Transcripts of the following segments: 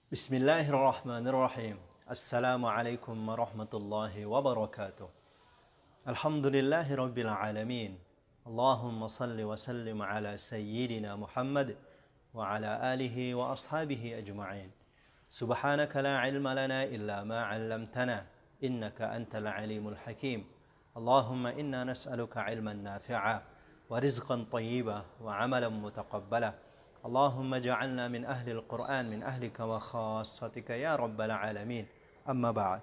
Bismillahirrahmanirrahim. Assalamualaikum warahmatullahi wabarakatuh. Alhamdulillahi rabbil alamin. Allahumma salli wa sallim ala sayyidina Muhammad wa ala alihi wa ashabihi ajma'in. Subhanaka la ilma lana illa ma 'allamtana innaka antal alimul hakim. Allahumma inna nas'aluka ilman nafi'a wa rizqan tayyiba wa 'amalan mutaqabbala. Allahumma ja'alna min ahli al-Quran min ahlika wa khassatika ya rabbal alamin. Amma ba'd.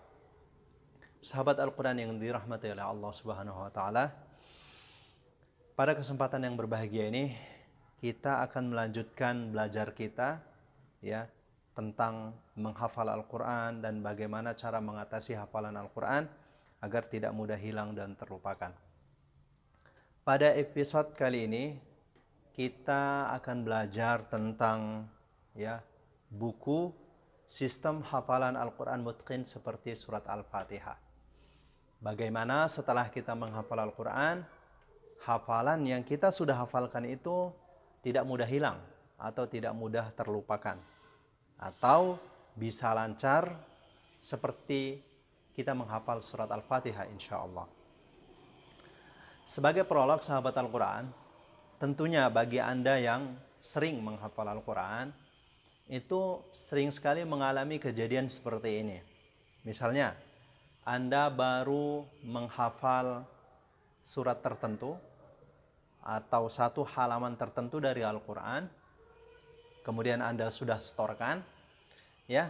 Sahabat Al-Quran yang dirahmati oleh Allah Subhanahu wa taala, pada kesempatan yang berbahagia ini kita akan melanjutkan belajar kita ya tentang menghafal Al-Quran dan bagaimana cara mengatasi hafalan Al-Quran agar tidak mudah hilang dan terlupakan. Pada episode kali ini kita akan belajar tentang buku sistem hafalan Al-Quran Mutqin seperti surat Al-Fatihah. Bagaimana setelah kita menghafal Al-Quran, hafalan yang kita sudah hafalkan itu tidak mudah hilang atau tidak mudah terlupakan, atau bisa lancar seperti kita menghafal surat Al-Fatihah insya Allah. Sebagai prolog sahabat Al-Quran, tentunya bagi Anda yang sering menghafal Al-Quran, itu sering sekali mengalami kejadian seperti ini. Misalnya, Anda baru menghafal surat tertentu atau satu halaman tertentu dari Al-Quran, kemudian Anda sudah setorkan, ya.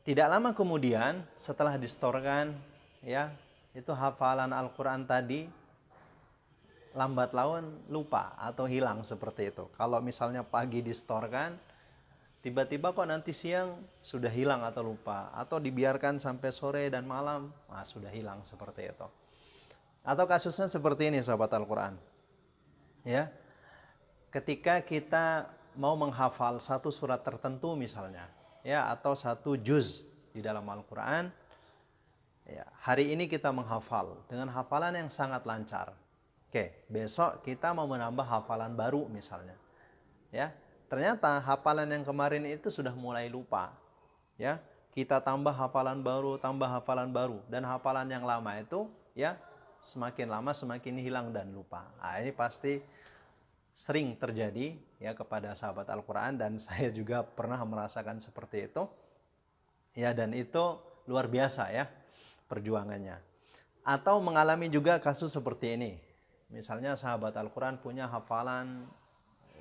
Tidak lama kemudian setelah disetorkan, ya, itu hafalan Al-Quran tadi lambat laun lupa atau hilang seperti itu. Kalau misalnya pagi disetorkan, tiba-tiba kok nanti siang sudah hilang atau lupa, atau dibiarkan sampai sore dan malam, sudah hilang seperti itu. Atau kasusnya seperti ini sahabat Al-Quran. Ya, ketika kita mau menghafal satu surat tertentu misalnya, ya, atau satu juz di dalam Al-Quran, ya, hari ini kita menghafal dengan hafalan yang sangat lancar. Oke, besok kita mau menambah hafalan baru misalnya, ya. Ternyata hafalan yang kemarin itu sudah mulai lupa, ya. Kita tambah hafalan baru, dan hafalan yang lama itu, ya, semakin lama semakin hilang dan lupa. Ini pasti sering terjadi ya kepada sahabat Al-Quran, dan saya juga pernah merasakan seperti itu, ya, dan itu luar biasa ya perjuangannya. Atau mengalami juga kasus seperti ini. Misalnya sahabat Al-Quran punya hafalan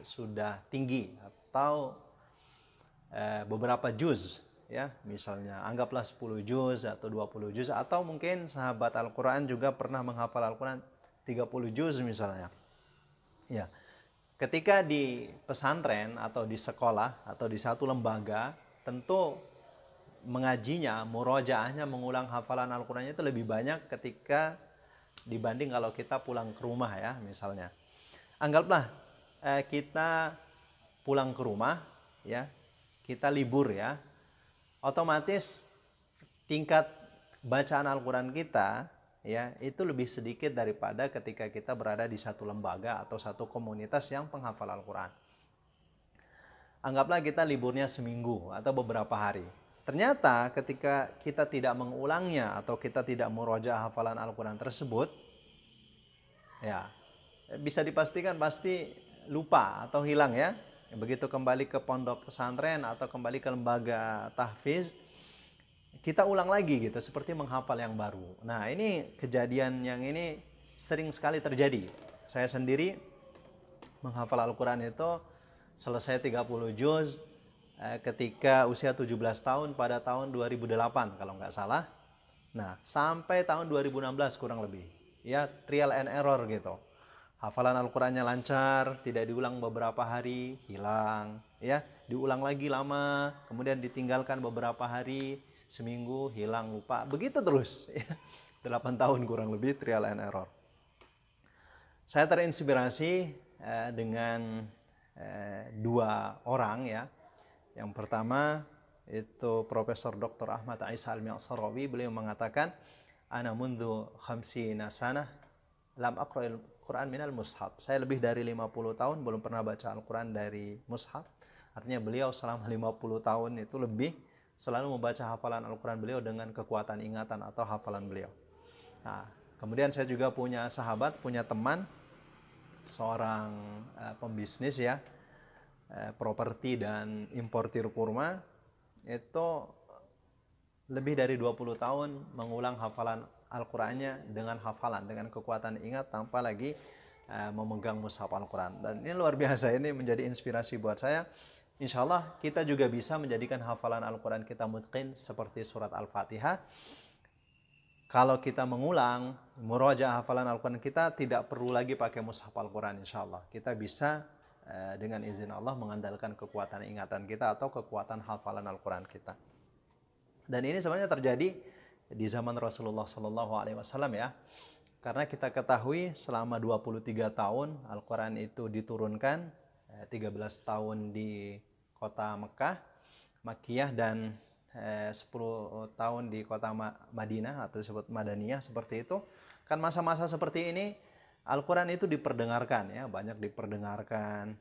sudah tinggi atau beberapa juz, ya, misalnya anggaplah 10 juz atau 20 juz, atau mungkin sahabat Al-Quran juga pernah menghafal Al-Quran 30 juz misalnya. Ya, ketika di pesantren atau di sekolah atau di satu lembaga, tentu mengajinya, murojaahnya, mengulang hafalan Al-Qurannya itu lebih banyak ketika dibanding kalau kita pulang ke rumah ya misalnya. Anggaplah kita pulang ke rumah, ya, kita libur ya, otomatis tingkat bacaan Al-Quran kita ya itu lebih sedikit daripada ketika kita berada di satu lembaga atau satu komunitas yang penghafal Al-Quran. Anggaplah kita liburnya seminggu atau beberapa hari. Ternyata ketika kita tidak mengulangnya atau kita tidak murojaah hafalan Al-Quran tersebut, ya, bisa dipastikan pasti lupa atau hilang ya. Begitu kembali ke pondok pesantren atau kembali ke lembaga tahfiz, kita ulang lagi gitu, seperti menghafal yang baru. Nah, ini kejadian yang ini sering sekali terjadi. Saya sendiri menghafal Al-Quran itu selesai 30 juz ketika usia 17 tahun pada tahun 2008 kalau nggak salah. Nah, sampai tahun 2016 kurang lebih. Ya, trial and error gitu. Hafalan Al-Qurannya lancar, tidak diulang beberapa hari, hilang. Ya, diulang lagi lama, kemudian ditinggalkan beberapa hari, seminggu, hilang, lupa. Begitu terus. 8 tahun kurang lebih trial and error. Saya terinspirasi dengan dua orang ya. Yang pertama itu Profesor Dr. Ahmad Isa Al-Mi'sarawi. Beliau mengatakan, ana mundu khamsina sanah lam aqra'il Quran minal mushaf. Saya lebih dari 50 tahun belum pernah baca Al-Quran dari mushaf. Artinya beliau selama 50 tahun itu lebih selalu membaca hafalan Al-Quran beliau dengan kekuatan ingatan atau hafalan beliau. Nah, kemudian saya juga punya sahabat, punya teman, seorang pembisnis ya, properti dan importir kurma, itu lebih dari 20 tahun mengulang hafalan Al-Qur'annya dengan hafalan, dengan kekuatan ingat tanpa lagi memegang mushaf Al-Quran. Dan ini luar biasa, ini menjadi inspirasi buat saya. Insya Allah kita juga bisa menjadikan hafalan Al-Quran kita mutqin seperti surat Al-Fatihah. Kalau kita mengulang murojaah hafalan Al-Quran kita, tidak perlu lagi pakai mushaf Al-Quran. Insya Allah kita bisa dengan izin Allah mengandalkan kekuatan ingatan kita atau kekuatan hafalan Al-Quran kita. Dan ini sebenarnya terjadi di zaman Rasulullah Sallallahu Alaihi Wasallam ya. Karena kita ketahui selama 23 tahun Al-Quran itu diturunkan, 13 tahun di kota Mekah, Makkiyah, dan 10 tahun di kota Madinah atau disebut Madaniyah, seperti itu. Kan masa-masa seperti ini Al-Quran itu diperdengarkan ya, banyak diperdengarkan,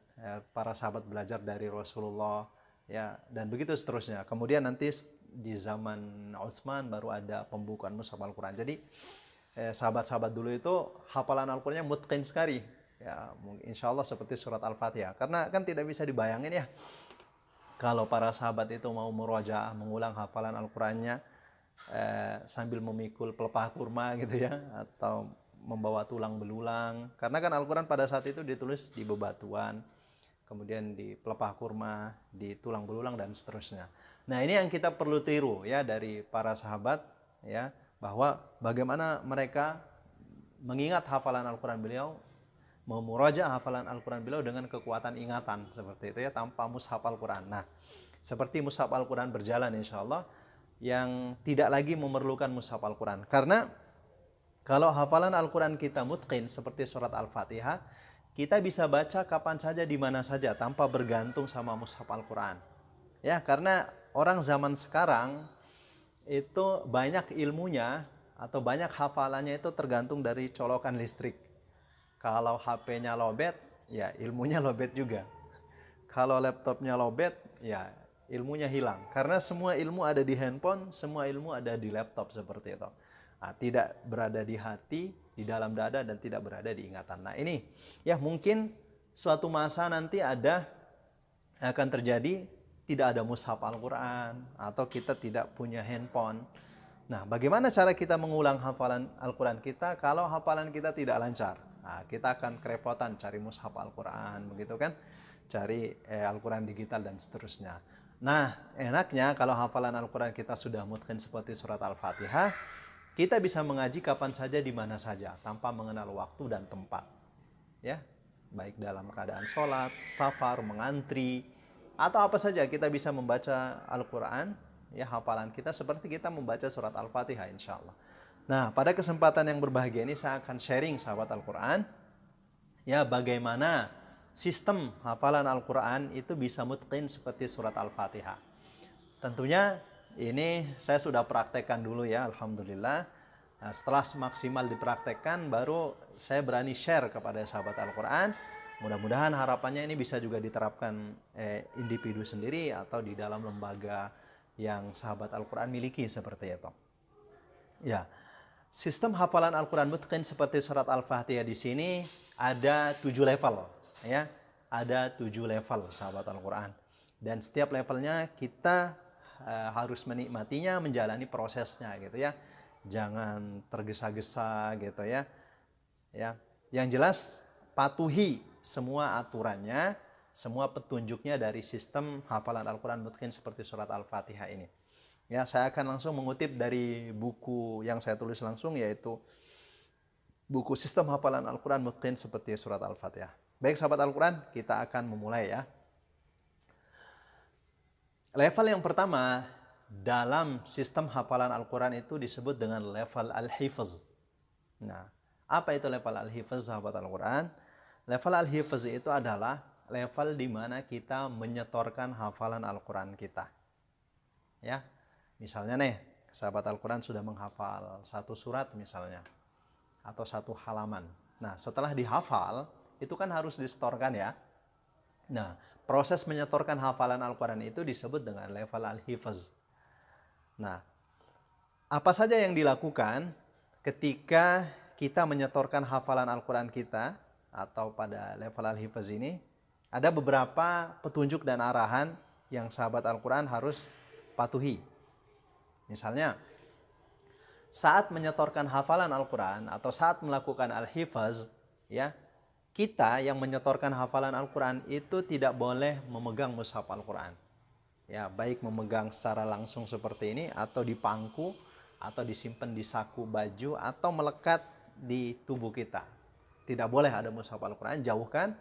para sahabat belajar dari Rasulullah ya, dan begitu seterusnya. Kemudian nanti di zaman Utsman baru ada pembukaan mushaf Al-Quran. Jadi sahabat-sahabat dulu itu hafalan Al-Qurannya mutqin sekali ya, insya Allah seperti surat Al-Fatihah. Karena kan tidak bisa dibayangin ya, kalau para sahabat itu mau murojaah, mengulang hafalan Al-Qurannya sambil memikul pelepah kurma gitu ya, atau membawa tulang belulang. Karena kan Al-Quran pada saat itu ditulis di bebatuan, kemudian di pelepah kurma, di tulang belulang, dan seterusnya. Nah, ini yang kita perlu tiru ya dari para sahabat ya, bahwa bagaimana mereka mengingat hafalan Al-Quran beliau, memurajaah hafalan Al-Quran beliau dengan kekuatan ingatan seperti itu ya, tanpa mushaf Al-Quran. Nah, seperti mushaf Al-Quran berjalan insya Allah, yang tidak lagi memerlukan mushaf Al-Quran. Karena kalau hafalan Al-Quran kita mutqin seperti surat Al-Fatihah, kita bisa baca kapan saja, di mana saja, tanpa bergantung sama mushaf Al-Quran. Ya, karena orang zaman sekarang itu banyak ilmunya atau banyak hafalannya itu tergantung dari colokan listrik. Kalau HP-nya lowbat, ya ilmunya lowbat juga. Kalau laptopnya lowbat, ya ilmunya hilang. Karena semua ilmu ada di handphone, semua ilmu ada di laptop seperti itu. Nah, tidak berada di hati, di dalam dada, dan tidak berada di ingatan. Nah, ini ya mungkin suatu masa nanti akan terjadi tidak ada mushaf Al-Quran, atau kita tidak punya handphone. Nah, bagaimana cara kita mengulang hafalan Al-Quran kita kalau hafalan kita tidak lancar? Nah, kita akan kerepotan cari mushaf Al-Quran, begitu kan? Cari Al-Quran digital dan seterusnya. Nah, enaknya kalau hafalan Al-Quran kita sudah mutqin seperti surat Al-Fatihah, kita bisa mengaji kapan saja, di mana saja, tanpa mengenal waktu dan tempat. Ya, baik dalam keadaan sholat, safar, mengantri, atau apa saja kita bisa membaca Al-Quran, ya hafalan kita seperti kita membaca surat Al-Fatihah insya Allah. Nah, pada kesempatan yang berbahagia ini saya akan sharing sahabat Al-Quran, ya bagaimana sistem hafalan Al-Quran itu bisa mutqin seperti surat Al-Fatihah. Tentunya ini saya sudah praktekkan dulu ya, Alhamdulillah. Nah, setelah maksimal dipraktekkan, baru saya berani share kepada sahabat Al-Quran. Mudah-mudahan harapannya ini bisa juga diterapkan individu sendiri atau di dalam lembaga yang sahabat Al-Quran miliki seperti itu. Ya, sistem hafalan Al-Quran mutqin seperti surat Al-Fatihah di sini ada 7 level. Ya, ada 7 level sahabat Al-Quran. Dan setiap levelnya kita harus menikmatinya, menjalani prosesnya gitu ya. Jangan tergesa-gesa gitu ya. Ya, yang jelas patuhi semua aturannya, semua petunjuknya dari sistem hafalan Al-Quran mutqin seperti surat Al-Fatihah ini. Ya, saya akan langsung mengutip dari buku yang saya tulis langsung, yaitu buku Sistem Hafalan Al-Quran Mutqin seperti surat Al-Fatihah. Baik sahabat Al-Quran, kita akan memulai ya. Level yang pertama dalam sistem hafalan Al-Quran itu disebut dengan level Al-Hifz. Nah, apa itu level Al-Hifz sahabat Al-Quran? Level Al-Hifz itu adalah level di mana kita menyetorkan hafalan Al-Quran kita. Ya, misalnya nih, sahabat Al-Quran sudah menghafal satu surat misalnya, atau satu halaman. Nah, setelah dihafal, itu kan harus disetorkan ya. Nah, proses menyetorkan hafalan Al-Quran itu disebut dengan level al-hifz. Nah, apa saja yang dilakukan ketika kita menyetorkan hafalan Al-Quran kita atau pada level al-hifz ini? Ada beberapa petunjuk dan arahan yang sahabat Al-Quran harus patuhi. Misalnya, saat menyetorkan hafalan Al-Quran atau saat melakukan al-hifz, ya, kita yang menyetorkan hafalan Al-Quran itu tidak boleh memegang mushaf Al-Quran. Ya, baik memegang secara langsung seperti ini atau di pangku atau disimpan di saku baju atau melekat di tubuh kita. Tidak boleh ada mushaf Al-Quran, jauhkan.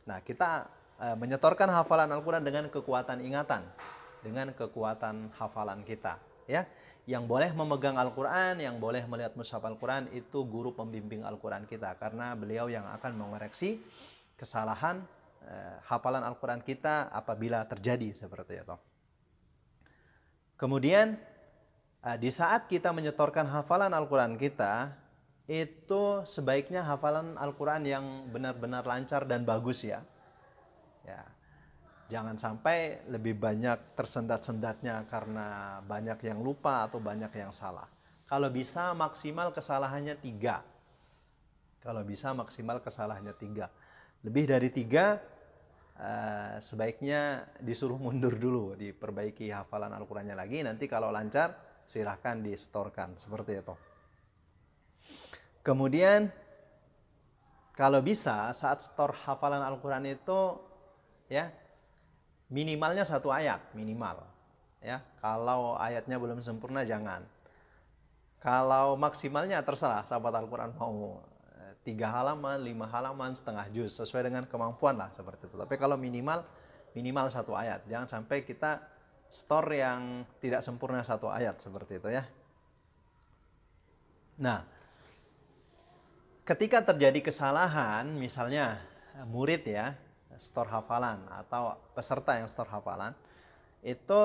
Nah, kita menyetorkan hafalan Al-Quran dengan kekuatan ingatan, dengan kekuatan hafalan kita, ya. Yang boleh memegang Al-Quran, yang boleh melihat mushaf Al-Quran itu guru pembimbing Al-Quran kita, karena beliau yang akan mengoreksi kesalahan hafalan Al-Quran kita apabila terjadi seperti itu. Kemudian di saat kita menyetorkan hafalan Al-Quran kita, itu sebaiknya hafalan Al-Quran yang benar-benar lancar dan bagus, ya. Ya, jangan sampai lebih banyak tersendat-sendatnya karena banyak yang lupa atau banyak yang salah. Kalau bisa maksimal kesalahannya 3. Kalau bisa maksimal kesalahannya 3. Lebih dari 3, sebaiknya disuruh mundur dulu, diperbaiki hafalan Al-Qurannya lagi. Nanti kalau lancar, silahkan distorkan, seperti itu. Kemudian, kalau bisa saat store hafalan Al-Quran itu, ya, minimalnya 1 ayat, minimal, ya. Kalau ayatnya belum sempurna jangan. Kalau maksimalnya terserah sahabat Al-Quran mau 3 halaman, 5 halaman, setengah juz, sesuai dengan kemampuan lah seperti itu. Tapi kalau minimal 1 ayat, jangan sampai kita store yang tidak sempurna 1 ayat seperti itu, ya. Nah, ketika terjadi kesalahan, misalnya murid, ya, store hafalan atau peserta yang store hafalan, itu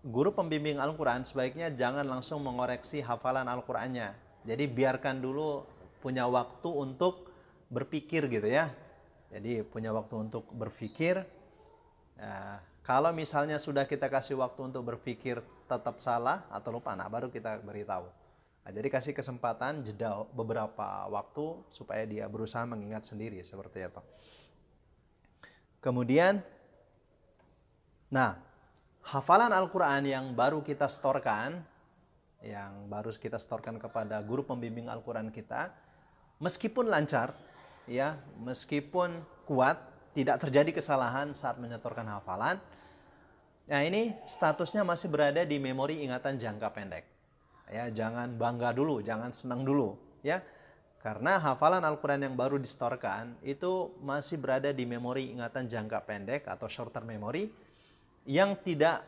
guru pembimbing Al-Quran sebaiknya jangan langsung mengoreksi hafalan Al-Qurannya. Jadi biarkan dulu, punya waktu untuk berpikir gitu, ya. Jadi punya waktu untuk berpikir. Kalau misalnya sudah kita kasih waktu untuk berpikir tetap salah atau lupa, nah baru kita beritahu. Nah, jadi kasih kesempatan jeda beberapa waktu supaya dia berusaha mengingat sendiri seperti itu. Kemudian, nah, hafalan Al-Quran yang baru kita storekan, kepada guru pembimbing Al-Quran kita, meskipun lancar, ya, meskipun kuat, tidak terjadi kesalahan saat menyetorkan hafalan, nah ini statusnya masih berada di memori ingatan jangka pendek. Ya, jangan bangga dulu, jangan senang dulu, ya. Karena hafalan Al-Quran yang baru distorkan itu masih berada di memori ingatan jangka pendek atau short term memory yang tidak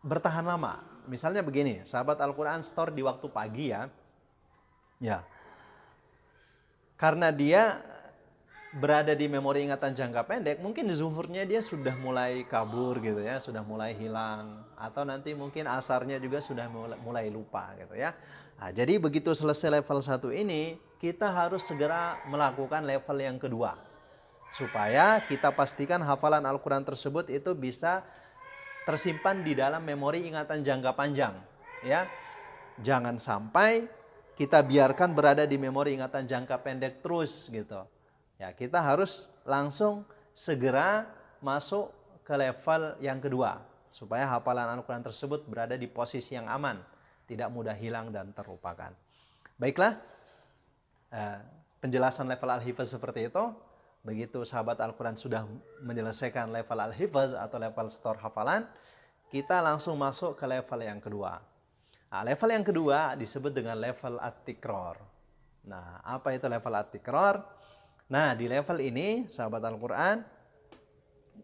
bertahan lama. Misalnya begini, sahabat Al-Quran store di waktu pagi, ya. Ya. Karena dia berada di memori ingatan jangka pendek, mungkin zuhurnya dia sudah mulai kabur gitu, ya, sudah mulai hilang, atau nanti mungkin asarnya juga sudah mulai lupa gitu, ya. Nah, jadi begitu selesai level 1 ini, kita harus segera melakukan level yang kedua, supaya kita pastikan hafalan Al-Quran tersebut itu bisa tersimpan di dalam memori ingatan jangka panjang, ya. Jangan sampai kita biarkan berada di memori ingatan jangka pendek terus gitu. Ya, kita harus langsung segera masuk ke level yang kedua supaya hafalan Al-Quran tersebut berada di posisi yang aman, tidak mudah hilang dan terlupakan. Baiklah, penjelasan level al-hifz seperti itu. Begitu sahabat Al-Quran sudah menyelesaikan level al-hifz atau level store hafalan, kita langsung masuk ke level yang kedua. Nah, level yang kedua disebut dengan level at-tikror. Nah, apa itu level at-tikror? Nah, di level ini, sahabat Al-Quran,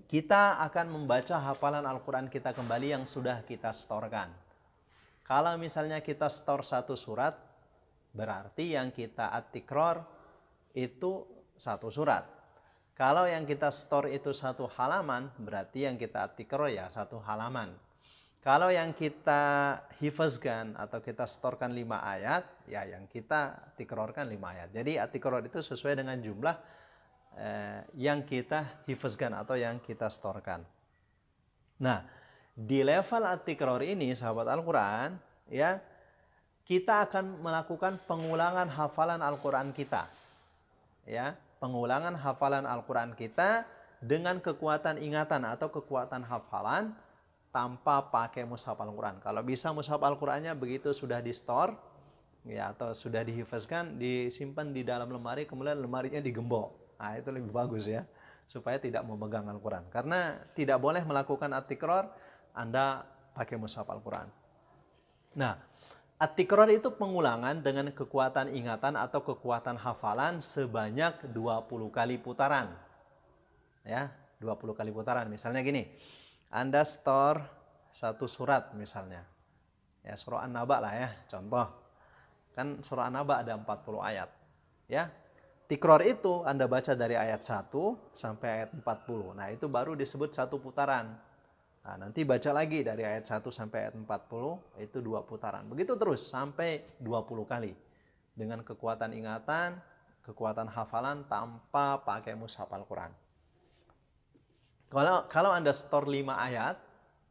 kita akan membaca hafalan Al-Quran kita kembali yang sudah kita storekan. Kalau misalnya kita store 1 surat, berarti yang kita at-tikror itu 1 surat. Kalau yang kita store itu 1 halaman, berarti yang kita at-tikror ya 1 halaman. Kalau yang kita hifazkan atau kita storekan 5 ayat, ya yang kita tikrorkan 5 ayat. Jadi at-tikror itu sesuai dengan jumlah yang kita hifazkan atau yang kita storekan. Nah, di level at-tikror ini sahabat Al-Quran, ya, kita akan melakukan pengulangan hafalan Al-Quran kita. Ya, pengulangan hafalan Al-Quran kita dengan kekuatan ingatan atau kekuatan hafalan tanpa pakai mushaf Al-Quran. Kalau bisa mushaf Al-Qurannya begitu sudah di store, ya, atau sudah dihifazkan, disimpan di dalam lemari, kemudian lemarinya digembok. Nah, itu lebih bagus ya, supaya tidak memegang Al-Quran. Karena tidak boleh melakukan at-tikror Anda pakai mushaf Al-Quran. Nah, at-tikror itu pengulangan dengan kekuatan ingatan atau kekuatan hafalan sebanyak 20 kali putaran. Ya, 20 kali putaran. Misalnya gini, Anda store satu surat misalnya. Ya, surah An-Naba lah ya, contoh. Kan surah An-Naba ada 40 ayat. Ya, tikror itu Anda baca dari ayat 1 sampai ayat 40. Nah, itu baru disebut satu putaran. Nah, nanti baca lagi dari ayat 1 sampai ayat 40, itu 2 putaran. Begitu terus sampai 20 kali. Dengan kekuatan ingatan, kekuatan hafalan tanpa pakai mushaf Al-Quran. Kalau Anda store 5 ayat,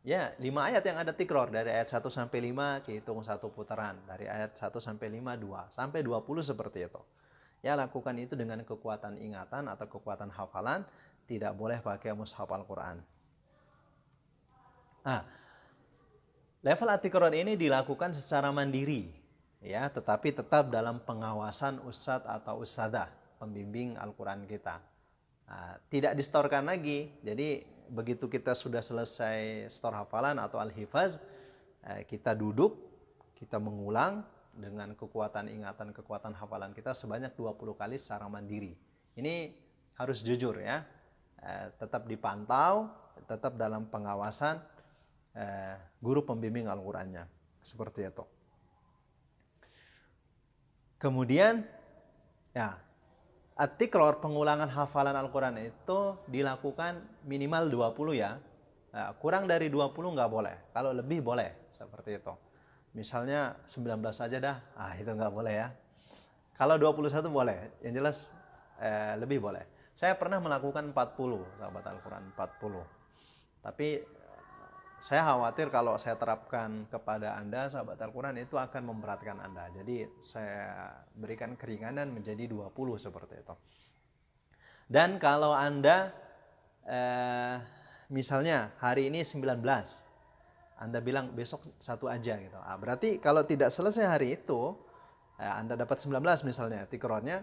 ya 5 ayat yang ada tikror. Dari ayat 1 sampai 5 dihitung satu putaran. Dari ayat 1 sampai 5, 2. Sampai 20 seperti itu. Ya, lakukan itu dengan kekuatan ingatan atau kekuatan hafalan. Tidak boleh pakai mushaf Al-Quran. Nah, level at-tikror ini dilakukan secara mandiri, ya, tetapi tetap dalam pengawasan ustadz atau ustadzah, pembimbing Al-Quran kita. Nah, tidak distorkan lagi. Jadi begitu kita sudah selesai store hafalan atau al-hifaz, kita duduk, kita mengulang dengan kekuatan ingatan, kekuatan hafalan kita sebanyak 20 kali secara mandiri. Ini harus jujur ya, tetap dipantau, tetap dalam pengawasan guru pembimbing Al-Qurannya. Seperti itu. Kemudian, ya, at-tikror, pengulangan hafalan Al-Quran itu dilakukan minimal 20 ya. Nah, kurang dari 20 nggak boleh. Kalau lebih boleh, seperti itu. Misalnya 19 aja dah, itu nggak boleh ya. Kalau 21 boleh, yang jelas lebih boleh. Saya pernah melakukan 40, sahabat Al-Quran, 40. Tapi saya khawatir kalau saya terapkan kepada Anda, sahabat Al-Quran, itu akan memberatkan Anda. Jadi saya berikan keringanan menjadi 20 seperti itu. Dan kalau Anda misalnya hari ini 19, Anda bilang besok satu aja gitu. Berarti kalau tidak selesai hari itu, Anda dapat 19 misalnya tikrornya,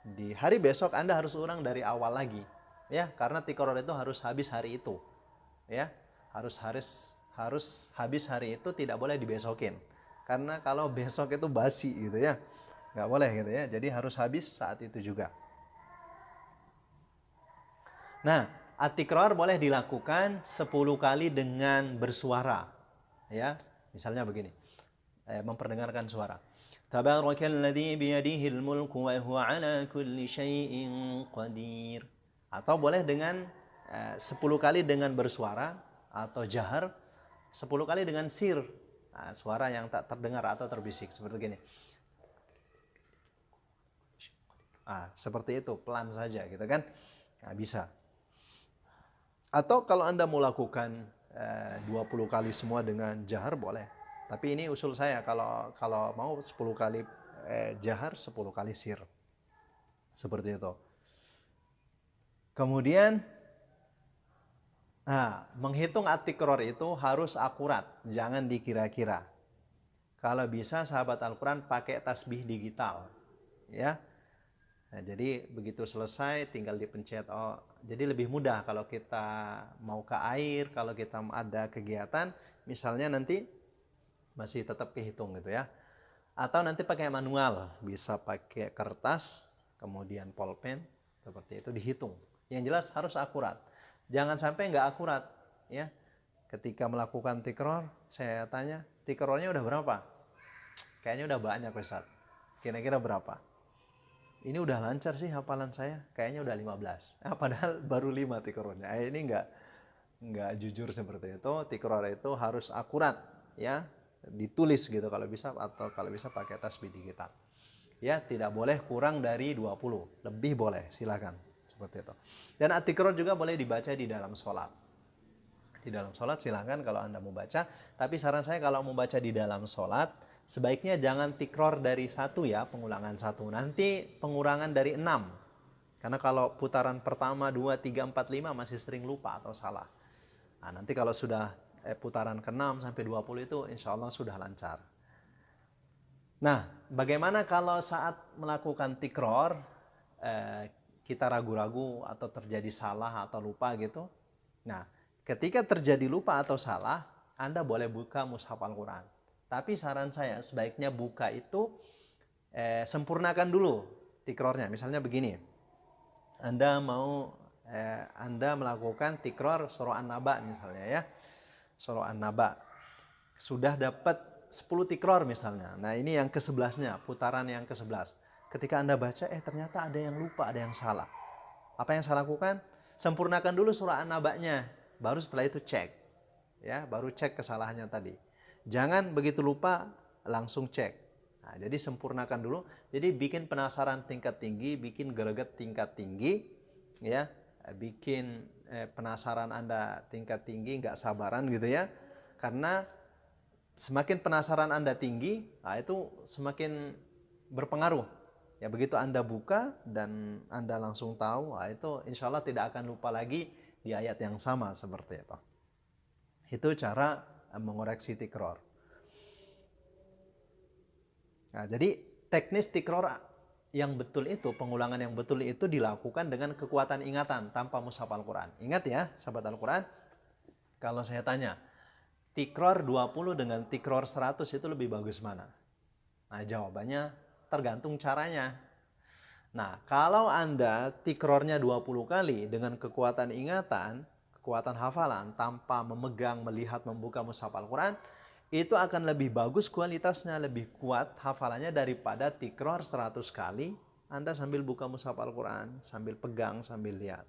di hari besok Anda harus ulang dari awal lagi. Ya, karena tikror itu harus habis hari itu. Ya. Harus habis hari itu, tidak boleh dibesokin. Karena kalau besok itu basi gitu ya, nggak boleh gitu ya. Jadi harus habis saat itu juga. Nah, at-tikror boleh dilakukan 10 kali dengan bersuara. Ya, misalnya begini, memperdengarkan suara. Tabarakalladzi biyadihil mulku wa huwa ala kulli syai'in qadir. Atau boleh dengan 10 kali dengan bersuara atau jahar, 10 kali dengan sir, suara yang tak terdengar atau terbisik, seperti gini. Seperti itu, pelan saja gitu kan. Bisa. Atau kalau Anda mau lakukan 20 kali semua dengan jahar boleh. Tapi ini usul saya, kalau mau 10 kali jahar, 10 kali sir. Seperti itu. Kemudian menghitung at-tikror itu harus akurat, jangan dikira-kira. Kalau bisa sahabat Al-Quran pakai tasbih digital, ya. Nah, jadi begitu selesai tinggal dipencet. Jadi lebih mudah kalau kita mau ke air, kalau kita ada kegiatan, misalnya nanti masih tetap kehitung gitu ya. Atau nanti pakai manual, bisa pakai kertas, kemudian pulpen, seperti itu dihitung. Yang jelas harus akurat. Jangan sampai nggak akurat, ya. Ketika melakukan tikror, saya tanya, tikrornya udah berapa? Kayaknya udah banyak, Ustaz. Kira-kira berapa? Ini udah lancar sih hafalan saya, kayaknya udah 15. Padahal baru 5 tikrornya. Ini nggak jujur seperti itu. Tikror itu harus akurat, ya. Ditulis gitu kalau bisa, atau kalau bisa pakai tasbih digital. Ya, tidak boleh kurang dari 20. Lebih boleh, silakan. seperti itu. Dan at-tikrar juga boleh dibaca di dalam sholat. Di dalam sholat silahkan kalau Anda mau baca, tapi saran saya kalau mau baca di dalam sholat, sebaiknya jangan tikror dari 1 ya, pengulangan 1. Nanti pengurangan dari 6. Karena kalau putaran pertama, 2, 3, 4, 5 masih sering lupa atau salah. Nah, nanti kalau sudah putaran ke-6 sampai 20 itu insya Allah sudah lancar. Nah, bagaimana kalau saat melakukan tikror kita ragu-ragu atau terjadi salah atau lupa gitu? Nah, ketika terjadi lupa atau salah, Anda boleh buka mushaf Al-Quran. Tapi saran saya sebaiknya buka itu sempurnakan dulu tikrornya. Misalnya begini, Anda melakukan tikror surah An-Naba misalnya ya. Surah An-Naba. Sudah dapat 10 tikror misalnya. Nah, ini yang ke-11-nya, putaran yang ke-11. Ketika Anda baca, ternyata ada yang lupa, ada yang salah. Apa yang saya lakukan? Sempurnakan dulu surah An-Naba'nya. Baru setelah itu cek. Ya, baru cek kesalahannya tadi. Jangan begitu lupa langsung cek. Nah, jadi sempurnakan dulu. Jadi bikin penasaran tingkat tinggi, bikin greget tingkat tinggi, ya. Bikin penasaran Anda tingkat tinggi, nggak sabaran gitu ya. Karena semakin penasaran Anda tinggi, itu semakin berpengaruh. Ya, begitu Anda buka dan Anda langsung tahu, itu insya Allah tidak akan lupa lagi di ayat yang sama seperti itu. Itu cara mengoreksi tikror. Nah, jadi teknis tikror yang betul itu, pengulangan yang betul itu dilakukan dengan kekuatan ingatan tanpa mushaf Al-Quran. Ingat ya, sahabat Al-Quran, kalau saya tanya, tikror 20 dengan tikror 100 itu lebih bagus mana? Nah, jawabannya tergantung caranya. Nah, kalau Anda tikrornya 20 kali dengan kekuatan ingatan, kekuatan hafalan tanpa memegang, melihat, membuka mushaf Al-Quran, itu akan lebih bagus kualitasnya, lebih kuat hafalannya daripada tikror 100 kali Anda sambil buka mushaf Al-Quran, sambil pegang, sambil lihat.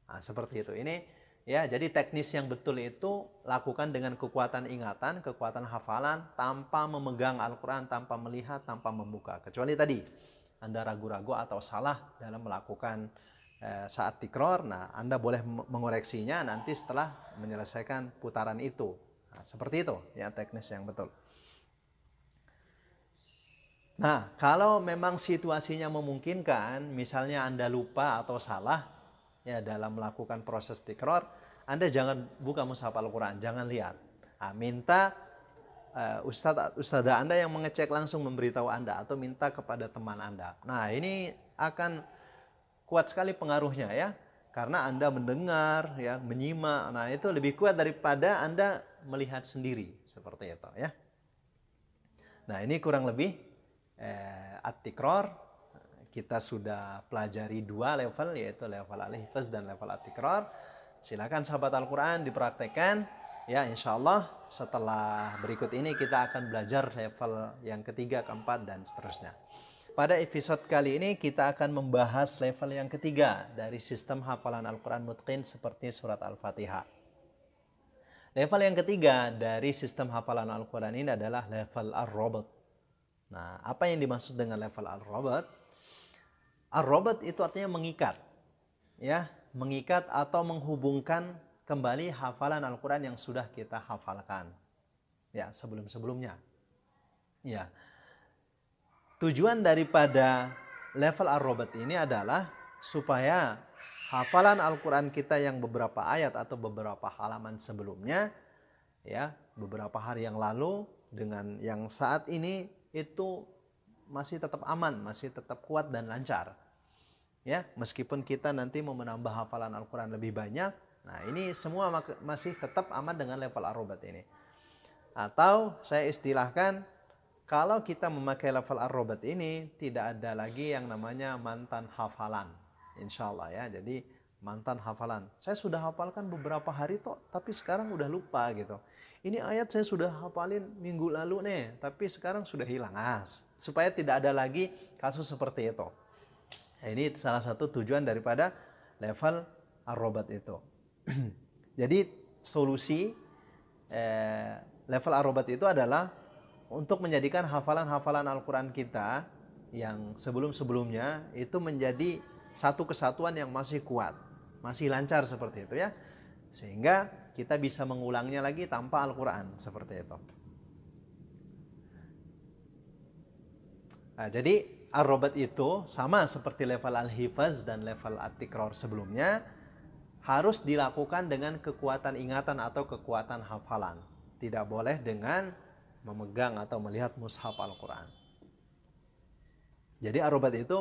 Nah, seperti itu. Ini ya, jadi teknis yang betul itu lakukan dengan kekuatan ingatan, kekuatan hafalan, tanpa memegang Al-Quran, tanpa melihat, tanpa membuka. Kecuali tadi, Anda ragu-ragu atau salah dalam melakukan saat tikror, nah Anda boleh mengoreksinya nanti setelah menyelesaikan putaran itu. Nah, seperti itu ya teknis yang betul. Nah, kalau memang situasinya memungkinkan, misalnya Anda lupa atau salah, ya dalam melakukan proses tikror, Anda jangan buka mushaf Al-Quran, jangan lihat. Nah, minta ustadzah Anda yang mengecek langsung memberitahu Anda atau minta kepada teman Anda. Nah, ini akan kuat sekali pengaruhnya ya, karena Anda mendengar, ya, menyimak. Nah, itu lebih kuat daripada Anda melihat sendiri seperti itu ya. Nah, ini kurang lebih at-tikror. Kita sudah pelajari 2 level, yaitu level al-hifz dan level at-tikrar. Silakan sahabat Al-Quran dipraktekkan. Ya, insya Allah setelah berikut ini kita akan belajar level yang ketiga, keempat, dan seterusnya. Pada episode kali ini kita akan membahas level yang ketiga dari sistem hafalan Al-Quran mutqin seperti surat Al-Fatihah. Level yang ketiga dari sistem hafalan Al-Quran ini adalah level ar-rabat. Nah, apa yang dimaksud dengan level ar-rabat? Ar-rabat itu artinya mengikat, ya, mengikat atau menghubungkan kembali hafalan Al-Quran yang sudah kita hafalkan, ya, sebelum-sebelumnya. Ya, tujuan daripada level ar-rabat ini adalah supaya hafalan Al-Quran kita yang beberapa ayat atau beberapa halaman sebelumnya, ya, beberapa hari yang lalu dengan yang saat ini itu masih tetap aman, masih tetap kuat dan lancar. Ya, meskipun kita nanti mau menambah hafalan Al-Quran lebih banyak, nah ini semua masih tetap aman dengan level ar-rabat ini. Atau saya istilahkan, kalau kita memakai level ar-rabat ini, tidak ada lagi yang namanya mantan hafalan. Insya Allah ya, jadi mantan hafalan. Saya sudah hafalkan beberapa hari toh, tapi sekarang udah lupa gitu. Ini ayat saya sudah hafalin minggu lalu nih, tapi sekarang sudah hilang. Supaya tidak ada lagi kasus seperti itu. Ini salah satu tujuan daripada level ar-rabat itu. Jadi solusi level ar-rabat itu adalah untuk menjadikan hafalan-hafalan Al-Quran kita yang sebelum-sebelumnya itu menjadi satu kesatuan yang masih kuat, masih lancar seperti itu ya. Sehingga kita bisa mengulangnya lagi tanpa Al-Quran seperti itu. Nah, jadi ar-robat itu sama seperti level al-hifaz dan level at-tikror sebelumnya, harus dilakukan dengan kekuatan ingatan atau kekuatan hafalan. Tidak boleh dengan memegang atau melihat mushaf Al-Quran. Jadi ar-robat itu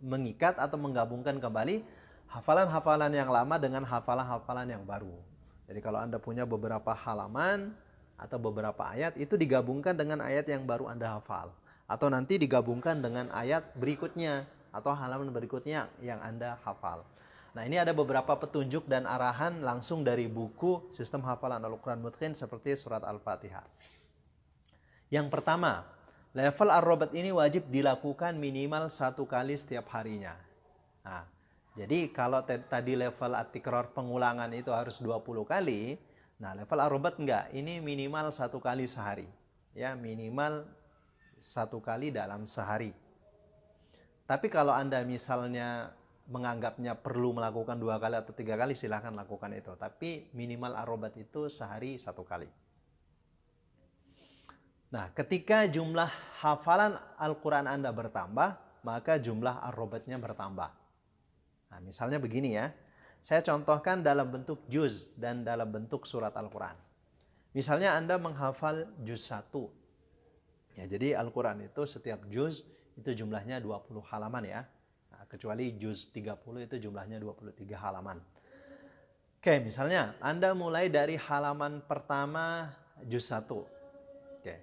mengikat atau menggabungkan kembali hafalan-hafalan yang lama dengan hafalan-hafalan yang baru. Jadi kalau Anda punya beberapa halaman atau beberapa ayat, itu digabungkan dengan ayat yang baru Anda hafal. Atau nanti digabungkan dengan ayat berikutnya atau halaman berikutnya yang Anda hafal. Nah, ini ada beberapa petunjuk dan arahan langsung dari buku Sistem Hafalan Al-Quran Mutqin seperti surat Al-Fatihah. Yang pertama, level ar-robat ini wajib dilakukan minimal 1 kali setiap harinya. Nah, jadi kalau tadi level at-tikror pengulangan itu harus 20 kali, nah level ar-robat enggak, ini minimal 1 kali sehari. Ya, minimal 1 kali dalam sehari. Tapi kalau Anda misalnya menganggapnya perlu melakukan 2 kali atau 3 kali, silahkan lakukan itu. Tapi minimal ar-robat itu sehari 1 kali. Nah, ketika jumlah hafalan Al-Quran Anda bertambah, maka jumlah ar-robatnya bertambah. Nah, misalnya begini ya, saya contohkan dalam bentuk juz dan dalam bentuk surat Al-Quran. Misalnya Anda menghafal juz 1. Ya, jadi Al-Quran itu setiap juz itu jumlahnya 20 halaman ya. Nah, kecuali juz 30 itu jumlahnya 23 halaman. Oke, misalnya Anda mulai dari halaman pertama juz 1. Oke,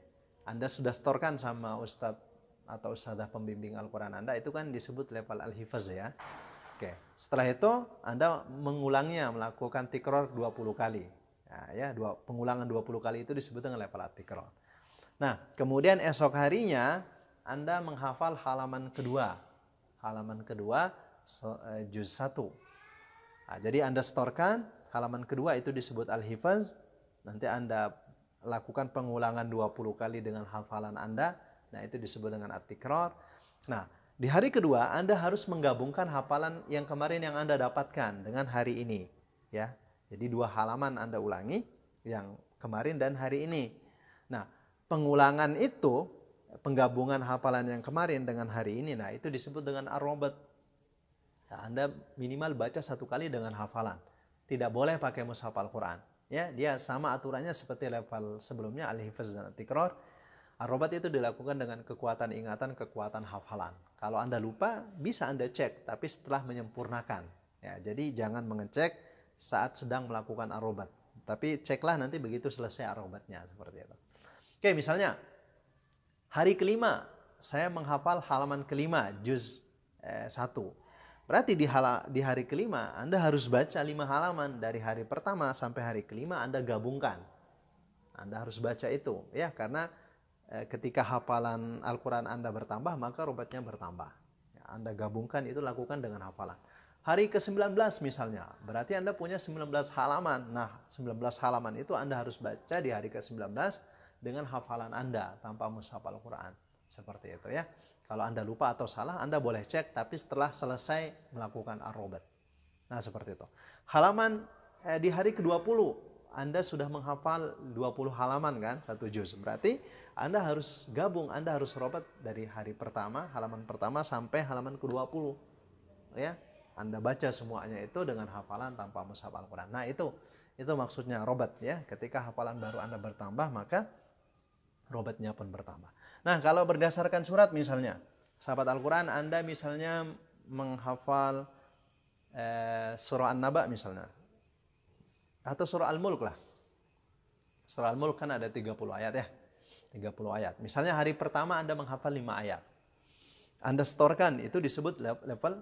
Anda sudah setorkan sama Ustadz atau Ustadzah pembimbing Al-Quran Anda, itu kan disebut level al-hifaz ya. Oke, setelah itu Anda mengulangnya, melakukan tikror 20 kali. Nah, ya, pengulangan 20 kali itu disebut dengan level at-tikror. Nah, kemudian esok harinya Anda menghafal halaman kedua. Halaman kedua juz 1. Nah, jadi Anda setorkan halaman kedua itu disebut al-hifaz. Nanti Anda lakukan pengulangan 20 kali dengan hafalan Anda. Nah, itu disebut dengan at-tikror. Nah, di hari kedua Anda harus menggabungkan hafalan yang kemarin yang Anda dapatkan dengan hari ini, ya. Jadi 2 halaman Anda ulangi, yang kemarin dan hari ini. Nah, pengulangan itu, penggabungan hafalan yang kemarin dengan hari ini, nah itu disebut dengan ar-robat. Nah, Anda minimal baca 1 kali dengan hafalan. Tidak boleh pakai mushaf Al-Quran. Ya, dia sama aturannya seperti level sebelumnya al-hifaz dan at-tikror. Ar-robat itu dilakukan dengan kekuatan ingatan, kekuatan hafalan. Kalau Anda lupa, bisa Anda cek, tapi setelah menyempurnakan. Ya, jadi jangan mengecek saat sedang melakukan ar-robat. Tapi ceklah nanti begitu selesai ar-robatnya, seperti itu. Oke, misalnya hari kelima saya menghafal halaman kelima juz 1. Berarti di hari kelima Anda harus baca 5 halaman dari hari pertama sampai hari kelima, Anda gabungkan. Anda harus baca itu ya, karena ketika hafalan Al-Quran Anda bertambah, maka robatnya bertambah. Ya, Anda gabungkan itu, lakukan dengan hafalan. Hari ke-19 misalnya, berarti Anda punya 19 halaman. Nah, 19 halaman itu Anda harus baca di hari ke-19 dengan hafalan Anda tanpa mushaf Al-Quran. Seperti itu ya. Kalau Anda lupa atau salah, Anda boleh cek, tapi setelah selesai melakukan ar-robat. Nah, seperti itu. Halaman di hari ke-20, Anda sudah menghafal 20 halaman kan, 1 juz. Berarti Anda harus gabung, Anda harus robat dari hari pertama, halaman pertama sampai halaman ke-20. Ya, Anda baca semuanya itu dengan hafalan tanpa mushaf Al-Quran. Nah, itu maksudnya robat ya. Ketika hafalan baru Anda bertambah, maka robatnya pun bertambah. Nah, kalau berdasarkan surat misalnya, sahabat Al-Quran, Anda misalnya menghafal surah An-Naba misalnya, atau surah Al-Mulk lah. Surah Al-Mulk kan ada 30 ayat ya. 30 ayat. Misalnya hari pertama Anda menghafal 5 ayat. Anda setorkan, itu disebut level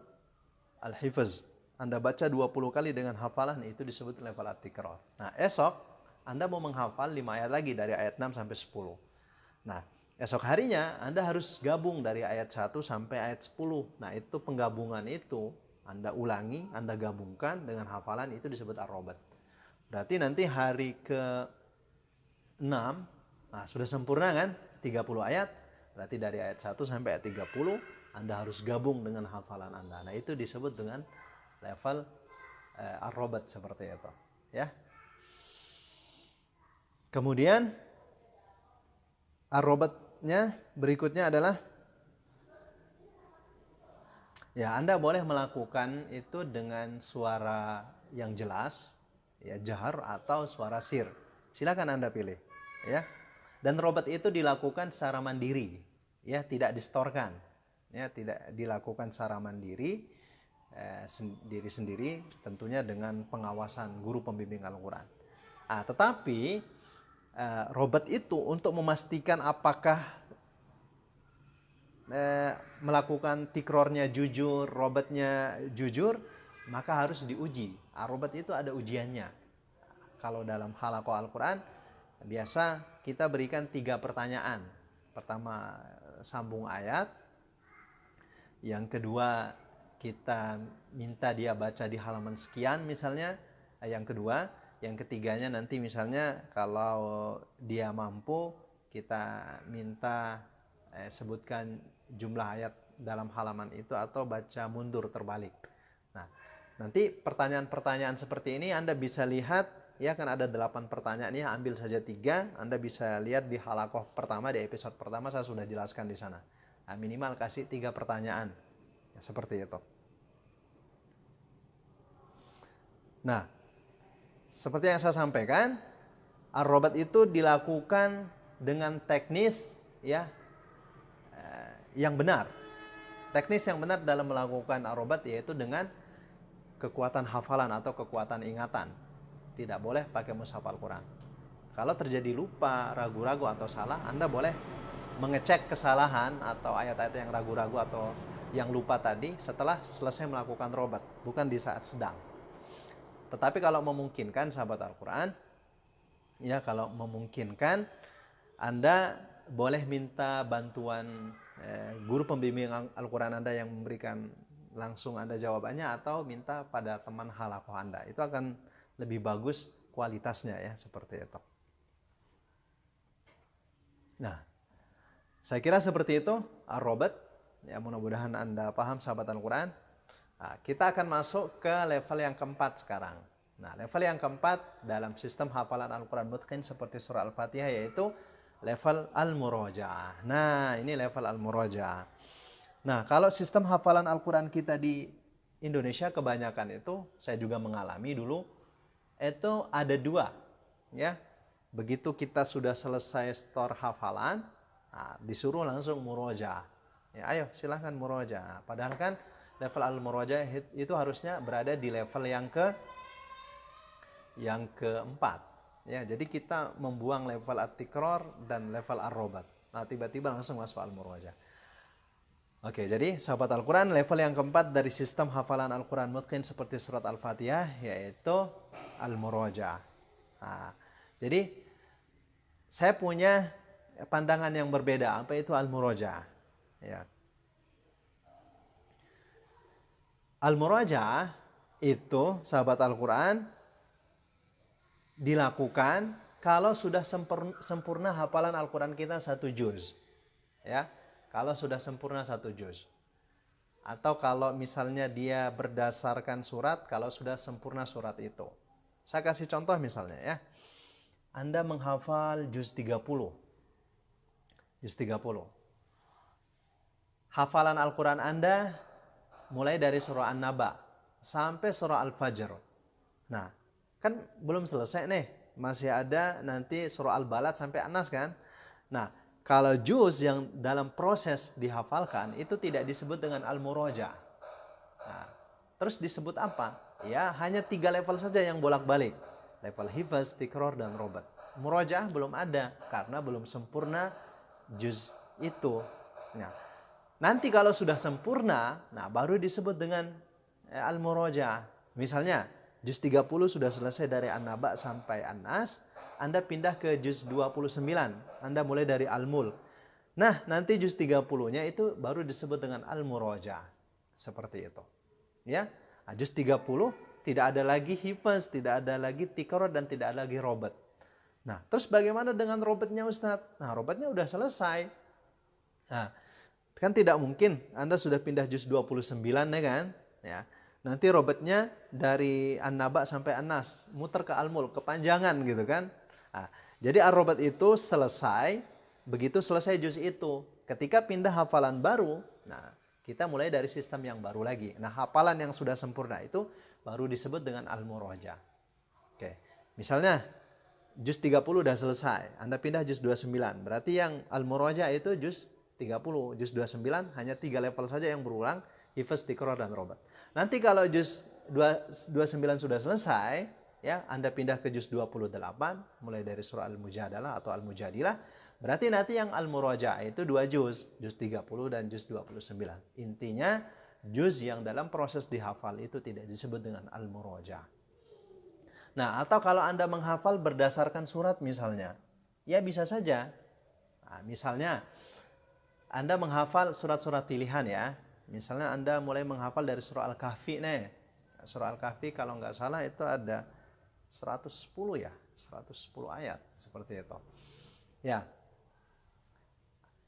al-hifaz. Anda baca 20 kali dengan hafalan, itu disebut level at-tikror. Nah, esok Anda mau menghafal 5 ayat lagi dari ayat 6 sampai 10. Nah, esok harinya Anda harus gabung dari ayat 1 sampai ayat 10. Nah, itu penggabungan itu Anda ulangi, Anda gabungkan dengan hafalan, itu disebut ar-robat. Berarti nanti hari ke-6, nah sudah sempurna kan? 30 ayat. Berarti dari ayat 1 sampai ayat 30, Anda harus gabung dengan hafalan Anda. Nah, itu disebut dengan level ar-robat seperti itu, ya. Kemudian ar-robatnya berikutnya adalah ya, Anda boleh melakukan itu dengan suara yang jelas, ya, jahar atau suara sir. Silakan Anda pilih, ya. Dan robat itu dilakukan secara mandiri, ya, tidak distorkan, ya, tidak dilakukan secara mandiri, sendiri-sendiri, tentunya dengan pengawasan guru pembimbing Al-Quran. Tetapi robat itu untuk memastikan apakah melakukan tikrornya jujur, robatnya jujur, maka harus diuji. Robat itu ada ujiannya. Kalau dalam halaqah Al-Quran, biasa kita berikan 3 pertanyaan. Pertama, sambung ayat. Yang kedua, kita minta dia baca di halaman sekian misalnya. Yang kedua, yang ketiganya nanti misalnya kalau dia mampu, kita minta sebutkan jumlah ayat dalam halaman itu atau baca mundur terbalik. Nah, nanti pertanyaan-pertanyaan seperti ini Anda bisa lihat, ya, kan ada 8 pertanyaan, ya, ambil saja 3. Anda bisa lihat di halaqah pertama, di episode pertama saya sudah jelaskan di sana. Nah, minimal kasih 3 pertanyaan, ya, seperti itu. Nah, seperti yang saya sampaikan, ar-robat itu dilakukan dengan teknis, ya, yang benar. Teknis yang benar dalam melakukan ar-robat yaitu dengan kekuatan hafalan atau kekuatan ingatan. Tidak boleh pakai mushaf Al-Quran. Kalau terjadi lupa, ragu-ragu atau salah, Anda boleh mengecek kesalahan atau ayat-ayat yang ragu-ragu atau yang lupa tadi setelah selesai melakukan robat, bukan di saat sedang. Tetapi kalau memungkinkan, sahabat Al-Quran, ya, kalau memungkinkan, Anda boleh minta bantuan guru pembimbing Al-Quran Anda yang memberikan langsung Anda jawabannya, atau minta pada teman halaqah Anda. Itu akan lebih bagus kualitasnya, ya, seperti itu. Nah, saya kira seperti itu ar-robat, ya, mudah-mudahan Anda paham, sahabat Al-Quran. Nah, kita akan masuk ke level yang keempat sekarang. Nah, level yang keempat dalam sistem hafalan Al-Quran mutqin seperti surah Al-Fatihah yaitu level al-murajaah. Nah, ini level al-murajaah. Nah, kalau sistem hafalan Al-Quran kita di Indonesia kebanyakan itu, saya juga mengalami dulu, itu ada 2, ya. Begitu kita sudah selesai store hafalan, disuruh langsung murajaah. Ya, ayo silahkan murajaah. Padahal kan level al-murajaah itu harusnya berada di level yang keempat. Ya, jadi kita membuang level at-tikror dan level ar-robat. Nah, tiba-tiba langsung masuk al-murajaah. Oke, jadi sahabat Al-Quran, level yang keempat dari sistem hafalan Al-Quran mutqin seperti surat Al-Fatihah yaitu al-murajaah. Nah, jadi saya punya pandangan yang berbeda, apa itu al-murajaah, ya. Al-murajaah itu, sahabat Al-Quran, dilakukan kalau sudah sempurna hafalan Al-Quran kita 1 juz, ya. Kalau sudah sempurna 1 juz, atau kalau misalnya dia berdasarkan surat, kalau sudah sempurna surat itu. Saya kasih contoh misalnya, ya. Anda menghafal juz 30. Juz 30. Hafalan Al-Quran Anda mulai dari surah An-Naba sampai surah Al-Fajr. Nah, kan belum selesai nih, masih ada nanti surah Al-Balad sampai An-Nas kan. Nah, kalau juz yang dalam proses dihafalkan itu tidak disebut dengan al-murajaah. Nah, terus disebut apa? Ya, hanya 3 level saja yang bolak-balik. Level hifaz, tikror, dan robat. Murajaah belum ada karena belum sempurna juz itu. Nah, nanti kalau sudah sempurna, nah baru disebut dengan al-murajaah. Misalnya juz 30 sudah selesai dari An-Naba sampai An-Nas, Anda pindah ke juz 29, Anda mulai dari Al-Mulk. Nah, nanti juz 30-nya itu baru disebut dengan al-murajaah. Seperti itu. Ya. Nah, juz 30 tidak ada lagi hifaz, tidak ada lagi tikror, dan tidak ada lagi robat. Nah, terus bagaimana dengan robatnya, Ustadz? Nah, robatnya udah selesai. Nah, Kan tidak mungkin Anda sudah pindah juz 29 ya kan? Ya. Nanti robotnya dari An-Naba sampai An-Nas, muter ke Al-Mulk, kepanjangan gitu kan. Nah, jadi Ar-Robot itu selesai, begitu selesai juz itu. Ketika pindah hafalan baru, nah kita mulai dari sistem yang baru lagi. Nah, hafalan yang sudah sempurna itu baru disebut dengan Al-Muraja. Oke. Misalnya juz 30 udah selesai, Anda pindah juz 29. Berarti yang Al-Muraja itu juz 30, juz 29 hanya 3 level saja yang berulang, hifz, tikror, dan robat. Nanti kalau juz 29 sudah selesai, ya, Anda pindah ke juz 28, mulai dari surah Al-Mujadalah atau Al-Mujadilah, berarti nanti yang Al-Muraja itu 2 juz, juz 30 dan juz 29. Intinya, juz yang dalam proses dihafal itu tidak disebut dengan Al-Muraja. Nah, atau kalau Anda menghafal berdasarkan surat misalnya, ya bisa saja. Nah, misalnya, Anda menghafal surat-surat pilihan ya. Misalnya Anda mulai menghafal dari surah Al-Kahfi nih. Surah Al-Kahfi kalau nggak salah itu ada 110 ya, 110 ayat seperti itu. Ya.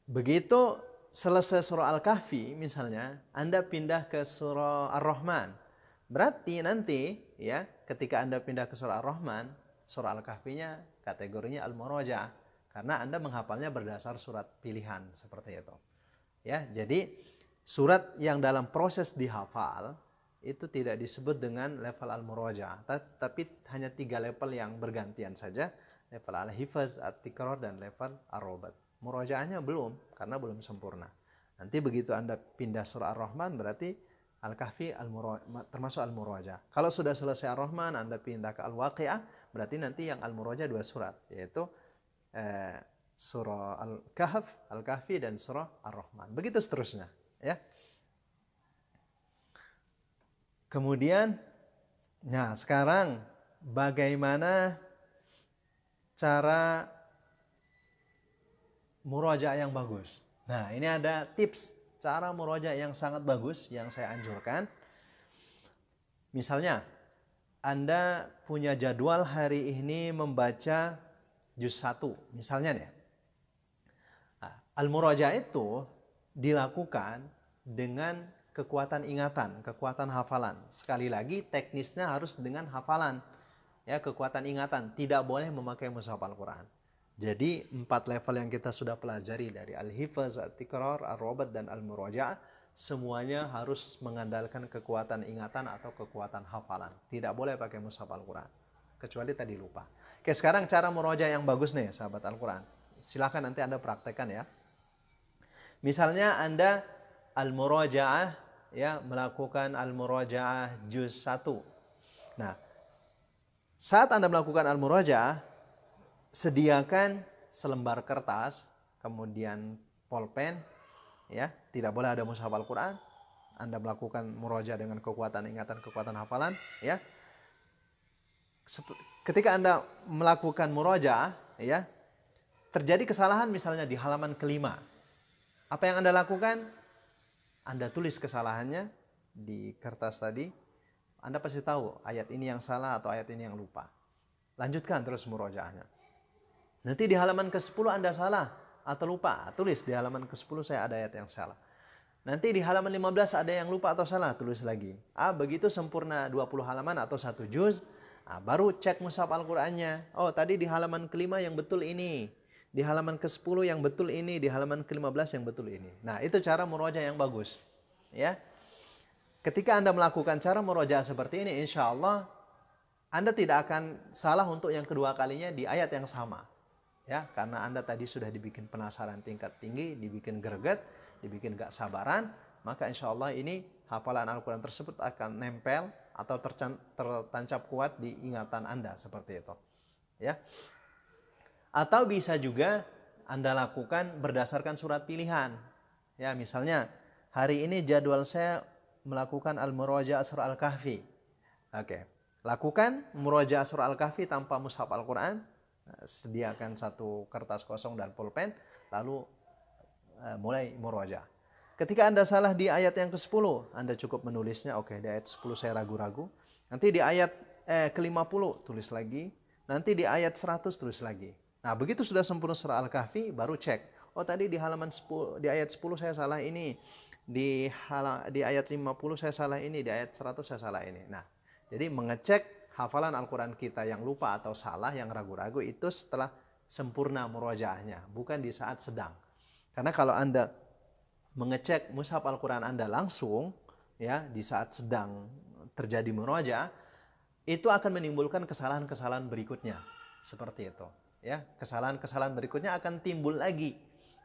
Begitu selesai surah Al-Kahfi misalnya, Anda pindah ke surah Ar-Rahman. Berarti nanti ya, ketika Anda pindah ke surah Ar-Rahman, surah Al-Kahfinya kategorinya Al-Muraja karena Anda menghafalnya berdasar surat pilihan seperti itu. Ya, jadi surat yang dalam proses dihafal itu tidak disebut dengan level Al-Muraja, tapi hanya 3 level yang bergantian saja, level Al-Hifz, At-Tikror, dan level Ar-Robat. Murajaahnya belum, karena belum sempurna. Nanti begitu Anda pindah surah Ar-Rahman, berarti Al-Kahfi termasuk Al-Muraja. Kalau sudah selesai Ar-Rahman, Anda pindah ke Al-Waqi'ah, berarti nanti yang Al-Muraja 2 surat, yaitu surah Al-Kahf, Al-Kahfi, dan surah Ar-Rahman. Begitu seterusnya. Ya. Kemudian, nah sekarang bagaimana cara murojaah yang bagus? Nah, ini ada tips cara murojaah yang sangat bagus yang saya anjurkan. Misalnya, Anda punya jadwal hari ini membaca juz 1, misalnya nih. Nah, al-murojaah itu dilakukan dengan kekuatan ingatan, kekuatan hafalan. Sekali lagi teknisnya harus dengan hafalan. Ya, kekuatan ingatan, tidak boleh memakai mushaf Al-Qur'an. Jadi 4 level yang kita sudah pelajari dari Al-Hifz, At-Tikror, Ar-Robat, dan Al-Murajaah semuanya harus mengandalkan kekuatan ingatan atau kekuatan hafalan. Tidak boleh pakai mushaf Al-Qur'an. Kecuali tadi lupa. Oke, sekarang cara murojaah yang bagus nih sahabat Al-Qur'an. Silakan nanti Anda praktekkan ya. Misalnya Anda al-murojaah ya, melakukan al-murojaah juz 1. Nah, saat Anda melakukan al-murojaah, sediakan selembar kertas, kemudian pulpen ya, tidak boleh ada mushaf Al-Qur'an. Anda melakukan murojaah dengan kekuatan ingatan, kekuatan hafalan ya. Ketika Anda melakukan murojaah ya, terjadi kesalahan misalnya di halaman kelima. Apa yang Anda lakukan? Anda tulis kesalahannya di kertas tadi. Anda pasti tahu ayat ini yang salah atau ayat ini yang lupa. Lanjutkan terus murojaahnya. Nanti di halaman ke-10 Anda salah atau lupa. Tulis di halaman ke-10 saya ada ayat yang salah. Nanti di halaman 15 ada yang lupa atau salah. Tulis lagi. Begitu sempurna 20 halaman atau 1 juz. Baru cek mushaf Al-Qur'annya. Oh, tadi di halaman kelima yang betul ini. Di halaman ke-10 yang betul ini, di halaman ke-15 yang betul ini. Nah, itu cara murojaah yang bagus. Ya. Ketika Anda melakukan cara murojaah seperti ini, insya Allah Anda tidak akan salah untuk yang kedua kalinya di ayat yang sama. Ya, karena Anda tadi sudah dibikin penasaran tingkat tinggi, dibikin greget, dibikin gak sabaran, maka insya Allah ini hafalan Al-Quran tersebut akan nempel atau tertancap kuat di ingatan Anda seperti itu. Ya. Atau bisa juga Anda lakukan berdasarkan surat pilihan. Ya, misalnya hari ini jadwal saya melakukan al-murojaah surah Al-Kahfi. Oke. Lakukan murojaah surah Al-Kahfi tanpa mushaf Al-Qur'an. Sediakan 1 kertas kosong dan pulpen, lalu mulai murojaah. Ketika Anda salah di ayat yang ke-10, Anda cukup menulisnya, oke, di ayat 10 saya ragu-ragu. Nanti di ayat ke-50 tulis lagi. Nanti di ayat 100 tulis lagi. Nah, begitu sudah sempurna surah Al-Kahfi, baru cek. oh tadi di halaman 10, di ayat 10 saya salah ini, di ayat 50 saya salah ini, di ayat 100 saya salah ini. Nah, jadi mengecek hafalan Al-Quran kita yang lupa atau salah, yang ragu-ragu itu setelah sempurna murojaahnya, bukan di saat sedang. Karena kalau Anda mengecek mushaf Al-Quran Anda langsung, ya, di saat sedang terjadi murojaah, itu akan menimbulkan kesalahan-kesalahan berikutnya. Seperti itu. Ya, kesalahan-kesalahan berikutnya akan timbul lagi.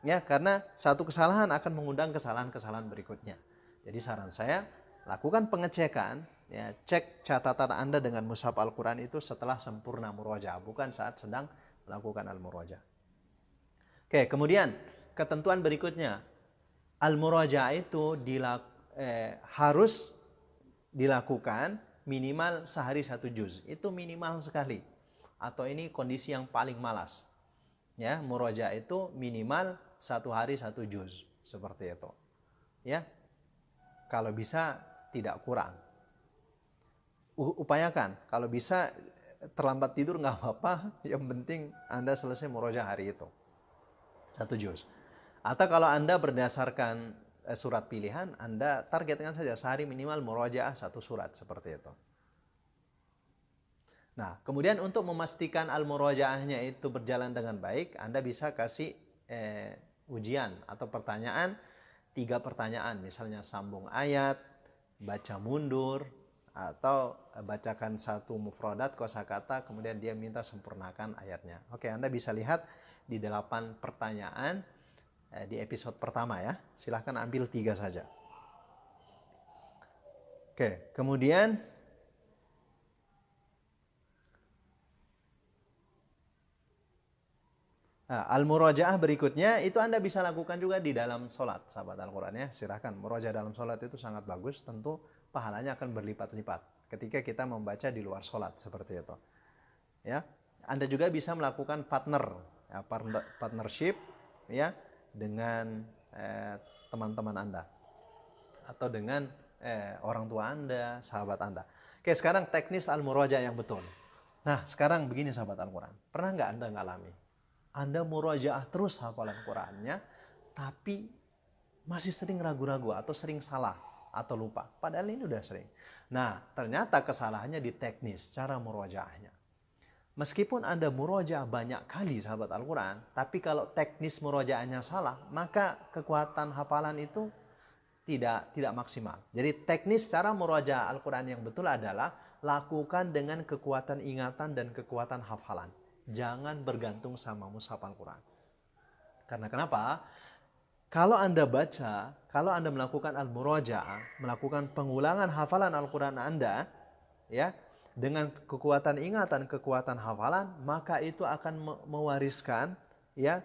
Ya, karena satu kesalahan akan mengundang kesalahan-kesalahan berikutnya. Jadi saran saya, lakukan pengecekan, ya, cek catatan Anda dengan mushaf Al-Quran itu setelah sempurna murojaah, bukan saat sedang melakukan al-murojaah. Oke, kemudian ketentuan berikutnya, al-murojaah itu harus dilakukan minimal sehari 1 juz. Itu minimal sekali. Atau ini kondisi yang paling malas. Ya, murojaah itu minimal 1 hari 1 juz. Seperti itu. Ya. Kalau bisa tidak kurang. Upayakan. Kalau bisa terlambat tidur nggak apa-apa. Yang penting Anda selesai murojaah hari itu. 1 juz. Atau kalau Anda berdasarkan surat pilihan, Anda targetkan saja sehari minimal murojaah 1 surat, seperti itu. Nah, kemudian untuk memastikan al-murojaahnya itu berjalan dengan baik, Anda bisa kasih ujian atau pertanyaan, 3 pertanyaan, misalnya sambung ayat, baca mundur, atau bacakan 1 mufradat kosakata, kemudian dia minta sempurnakan ayatnya. Oke, Anda bisa lihat di 8 pertanyaan di episode pertama ya. Silahkan ambil 3 saja. Oke, kemudian al-murojaah berikutnya itu Anda bisa lakukan juga di dalam sholat, sahabat Al-Quran ya. Silahkan, murojaah dalam sholat itu sangat bagus, tentu pahalanya akan berlipat-lipat ketika kita membaca di luar sholat, seperti itu. Ya, Anda juga bisa melakukan partnership ya, dengan teman-teman Anda atau dengan orang tua Anda, sahabat Anda. Oke, sekarang teknis al-murojaah yang betul. Nah, sekarang begini sahabat Al-Quran. Pernah nggak Anda ngalami? Anda murojaah terus hafalan Qurannya, tapi masih sering ragu-ragu atau sering salah atau lupa. Padahal ini udah sering. Nah, ternyata kesalahannya di teknis cara murojaahnya. Meskipun Anda murojaah banyak kali sahabat Al-Quran, tapi kalau teknis murojaahnya salah, maka kekuatan hafalan itu tidak maksimal. Jadi teknis cara murojaah Al-Quran yang betul adalah lakukan dengan kekuatan ingatan dan kekuatan hafalan. Jangan bergantung sama mushaf Al-Quran. Karena kenapa? Kalau Anda baca, kalau Anda melakukan al-murojaah, melakukan pengulangan hafalan Al-Quran Anda, ya, dengan kekuatan ingatan, kekuatan hafalan, maka itu akan mewariskan ya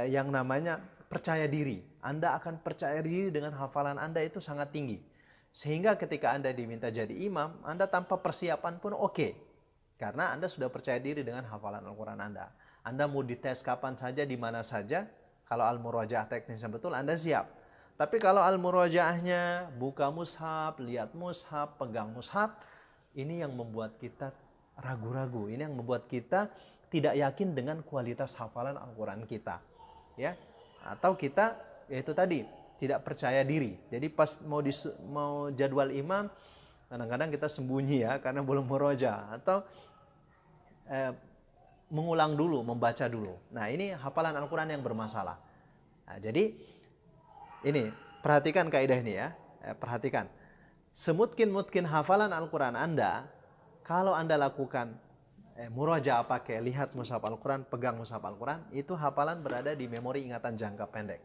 yang namanya percaya diri. Anda akan percaya diri dengan hafalan Anda itu sangat tinggi. Sehingga ketika Anda diminta jadi imam, Anda tanpa persiapan pun oke. Karena Anda sudah percaya diri dengan hafalan Al-Quran Anda. Anda mau dites kapan saja, di mana saja, kalau al-murojaah teknisnya betul, Anda siap. Tapi kalau al-murojaahnya buka mushaf, lihat mushaf, pegang mushaf, ini yang membuat kita ragu-ragu. Ini yang membuat kita tidak yakin dengan kualitas hafalan Al-Quran kita. Ya, atau kita, yaitu tadi, tidak percaya diri. Jadi pas mau jadwal imam, kadang-kadang kita sembunyi ya, karena belum murojaah. Atau mengulang dulu, membaca dulu. Nah, ini hafalan Al-Quran yang bermasalah. Nah, jadi ini, perhatikan kaidah ini ya. Perhatikan. Semutkin-mutkin hafalan Al-Quran Anda, kalau Anda lakukan murojaah pakai lihat mushaf Al-Quran, pegang mushaf Al-Quran, itu hafalan berada di memori ingatan jangka pendek.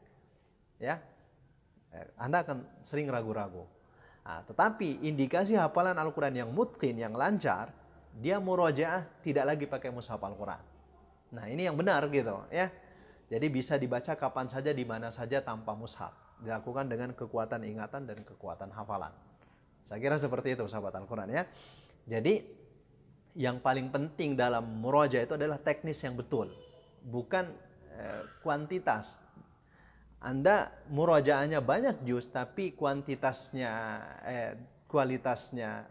Ya, Anda akan sering ragu-ragu. Nah, tetapi indikasi hafalan Al-Quran yang mutqin, yang lancar, dia murojaah tidak lagi pakai mushaf Al-Quran. Nah, ini yang benar gitu ya. Jadi bisa dibaca kapan saja, di mana saja tanpa mushaf. Dilakukan dengan kekuatan ingatan dan kekuatan hafalan. Saya kira seperti itu sahabat Al-Quran ya. Jadi yang paling penting dalam murojaah itu adalah teknis yang betul, bukan kuantitas. Anda murojaahnya banyak juz tapi kualitasnya,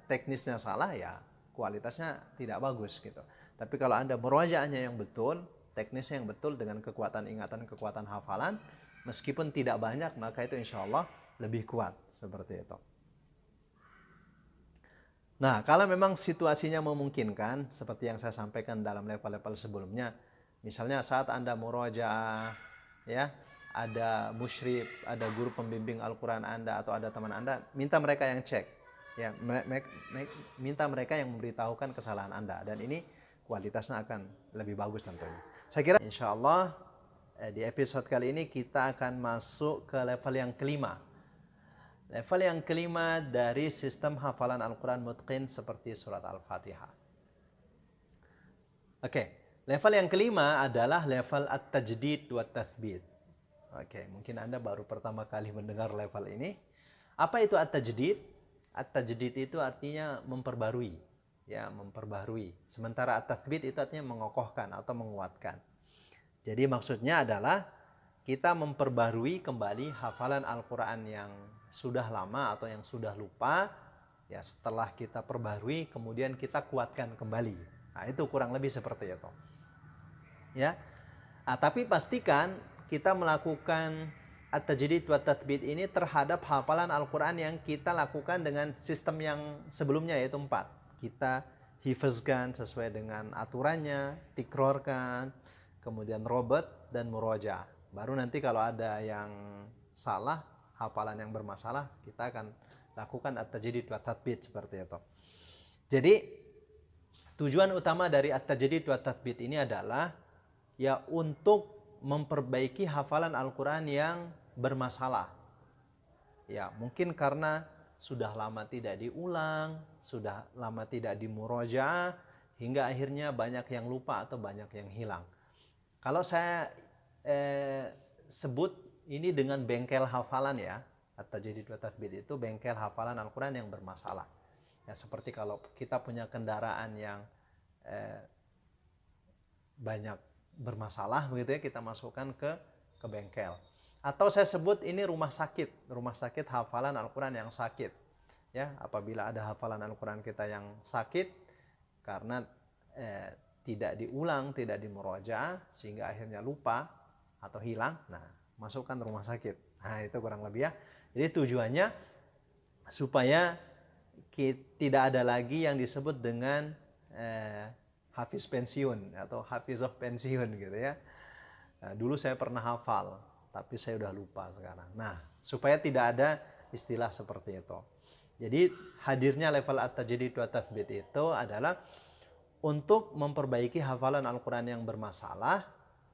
teknisnya salah, ya kualitasnya tidak bagus gitu. Tapi kalau Anda murojaahnya yang betul, teknisnya yang betul dengan kekuatan ingatan, kekuatan hafalan, meskipun tidak banyak, maka itu insya Allah lebih kuat, seperti itu. Nah, kalau memang situasinya memungkinkan, seperti yang saya sampaikan dalam level-level sebelumnya, misalnya saat Anda murojaah, ya, ada musyrif, ada guru pembimbing Al-Quran Anda, atau ada teman Anda, minta mereka yang cek, ya, minta mereka yang memberitahukan kesalahan Anda, dan ini kualitasnya akan lebih bagus tentunya. Saya kira insya Allah di episode kali ini kita akan masuk ke level yang kelima. Level yang kelima dari sistem hafalan Al-Quran mutqin seperti surat Al-Fatihah. Oke, level yang kelima adalah level at-tajdid wa tathbit. Oke, mungkin Anda baru pertama kali mendengar level ini. Apa itu at-tajdid? At-tajdid itu artinya memperbarui, ya, memperbarui. Sementara at-tathbit itu artinya mengokohkan atau menguatkan. Jadi maksudnya adalah kita memperbarui kembali hafalan Al-Quran yang sudah lama atau yang sudah lupa, ya, setelah kita perbarui kemudian kita kuatkan kembali. Nah, itu kurang lebih seperti itu, ya. Nah, tapi pastikan kita melakukan at-tajdid wa tathbit ini terhadap hafalan Al-Quran yang kita lakukan dengan sistem yang sebelumnya, yaitu 4. Kita hifazkan sesuai dengan aturannya, tikrorkan, kemudian robot dan murojaah. Baru nanti kalau ada yang salah, hafalan yang bermasalah, kita akan lakukan at-tajdid wa tathbit seperti itu. Jadi tujuan utama dari at-tajdid wa tathbit ini adalah ya untuk memperbaiki hafalan Al-Quran yang bermasalah. Ya, mungkin karena sudah lama tidak diulang, sudah lama tidak dimurojaah, hingga akhirnya banyak yang lupa atau banyak yang hilang. Kalau saya sebut ini dengan bengkel hafalan, ya, at-tajdid wa tathbit itu bengkel hafalan Al-Quran yang bermasalah. Ya, seperti kalau kita punya kendaraan yang banyak bermasalah begitu, ya, kita masukkan ke bengkel. Atau saya sebut ini rumah sakit hafalan Al-Quran yang sakit. Ya, apabila ada hafalan Al-Quran kita yang sakit karena tidak diulang, tidak dimurojaah, sehingga akhirnya lupa atau hilang, nah, masukkan rumah sakit. Nah, itu kurang lebih, ya. Jadi tujuannya supaya tidak ada lagi yang disebut dengan hafiz pensiun atau hafizoh pensiun gitu, ya. Nah, dulu saya pernah hafal, tapi saya udah lupa sekarang. Nah, supaya tidak ada istilah seperti itu. Jadi hadirnya level at-tajdid wa tathbit itu adalah untuk memperbaiki hafalan Al-Quran yang bermasalah,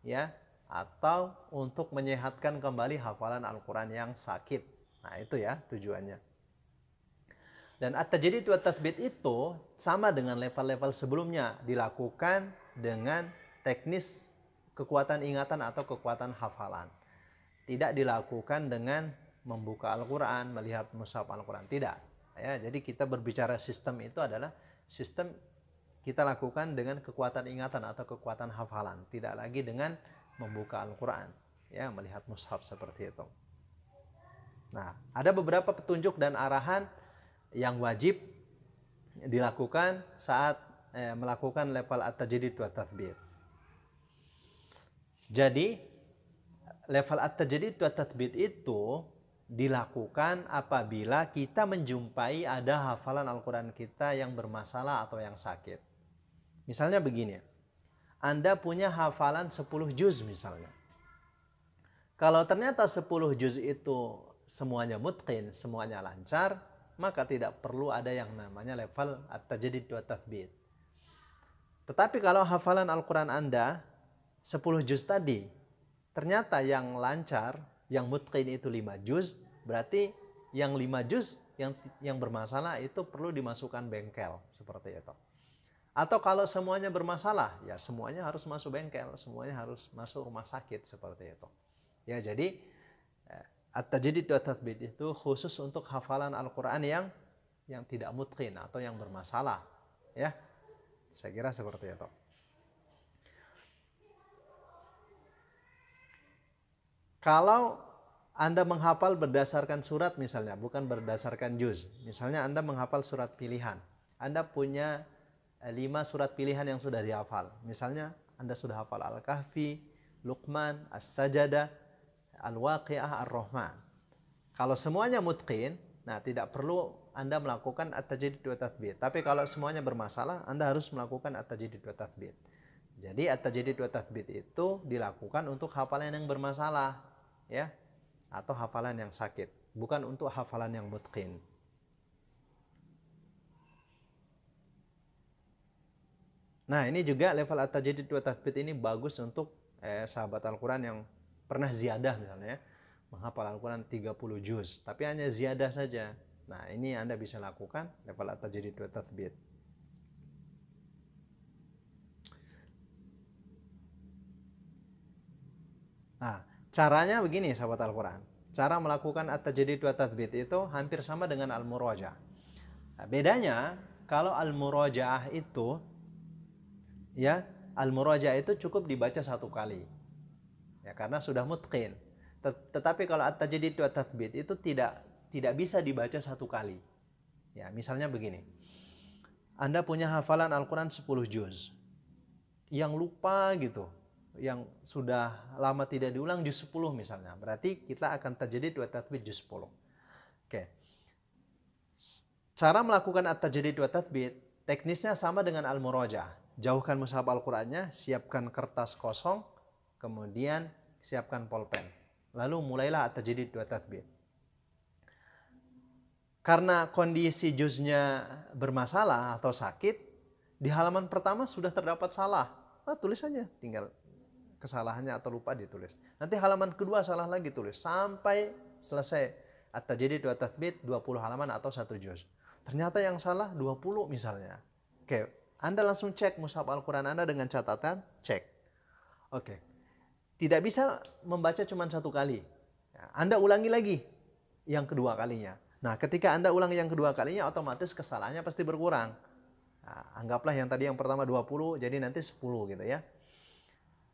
ya, atau untuk menyehatkan kembali hafalan Al-Quran yang sakit. Nah, itu, ya, tujuannya. Dan at-tajdid wa tathbit itu sama dengan level-level sebelumnya, dilakukan dengan teknis kekuatan ingatan atau kekuatan hafalan. Tidak dilakukan dengan membuka Al-Quran, melihat mushaf Al-Quran, tidak. Ya, jadi kita berbicara sistem itu adalah sistem kita lakukan dengan kekuatan ingatan atau kekuatan hafalan, tidak lagi dengan membuka Al-Quran, ya, melihat mushaf seperti itu. Nah, ada beberapa petunjuk dan arahan yang wajib dilakukan saat melakukan level at-tajdid wa tathbit. Jadi level at-tajdid wa tathbit itu dilakukan apabila kita menjumpai ada hafalan Al-Quran kita yang bermasalah atau yang sakit. Misalnya begini, Anda punya hafalan 10 juz misalnya. Kalau ternyata 10 juz itu semuanya mutqin, semuanya lancar, maka tidak perlu ada yang namanya level at-tajdid wa tathbit. Tetapi kalau hafalan Al-Quran Anda 10 juz tadi, ternyata yang lancar, yang mutqin itu 5 juz, berarti yang 5 juz yang bermasalah itu perlu dimasukkan bengkel, seperti itu. Atau kalau semuanya bermasalah, ya semuanya harus masuk bengkel, semuanya harus masuk rumah sakit, seperti itu. Ya, jadi at-tajdid wa tathbit itu khusus untuk hafalan Al-Quran yang tidak mutqin atau yang bermasalah, ya. Saya kira seperti itu. Kalau Anda menghafal berdasarkan surat misalnya, bukan berdasarkan juz. Misalnya Anda menghafal surat pilihan. Anda punya 5 surat pilihan yang sudah dihafal. Misalnya Anda sudah hafal Al-Kahfi, Luqman, As-Sajadah, Al-Waqi'ah, Ar-Rahman. Kalau semuanya mutqin, nah tidak perlu Anda melakukan at-tajdid wa tatsbit. Tapi kalau semuanya bermasalah, Anda harus melakukan at-tajdid wa tatsbit. Jadi at-tajdid wa tatsbit itu dilakukan untuk hafalan yang bermasalah, ya, atau hafalan yang sakit, bukan untuk hafalan yang mutqin. Nah, ini juga level at-tajdid wa tatsbit ini bagus untuk sahabat Al-Quran yang pernah ziyadah misalnya, menghafal Al-Quran 30 juz, tapi hanya ziyadah saja. Nah, ini Anda bisa lakukan level at-tajdid wa tatsbit. Nah, caranya begini sahabat Al-Quran. Cara melakukan at-tajdid wa tatsbit itu hampir sama dengan al-murajaah. Nah, bedanya kalau al-murajaah itu, ya, al-murajaah itu cukup dibaca satu kali, ya, karena sudah mutqin. Tetapi kalau at-tajdid wa tatsbit itu tidak bisa dibaca satu kali. Ya, misalnya begini. Anda punya hafalan Al-Quran 10 juz. Yang lupa gitu, yang sudah lama tidak diulang juz 10 misalnya. Berarti kita akan tajdid wa tatsbit juz 10. Oke. Cara melakukan at-tajdid wa tatsbit teknisnya sama dengan al-murajaah. Jauhkan mushaf Al-Qur'annya, siapkan kertas kosong, kemudian siapkan pulpen. Lalu mulailah at-tajdid wa tatsbit. Karena kondisi juznya bermasalah atau sakit, di halaman pertama sudah terdapat salah. Tulis saja, tinggal kesalahannya atau lupa ditulis. Nanti halaman kedua salah lagi, tulis sampai selesai at-tajdid wa tatsbit 20 halaman atau 1 juz. Ternyata yang salah 20 misalnya. Oke, Anda langsung cek mushaf Al-Quran Anda dengan catatan, cek. Oke. Tidak bisa membaca cuma satu kali. Anda ulangi lagi yang kedua kalinya. Nah, ketika Anda ulangi yang kedua kalinya, otomatis kesalahannya pasti berkurang. Nah, anggaplah yang tadi yang pertama 20, jadi nanti 10 gitu ya.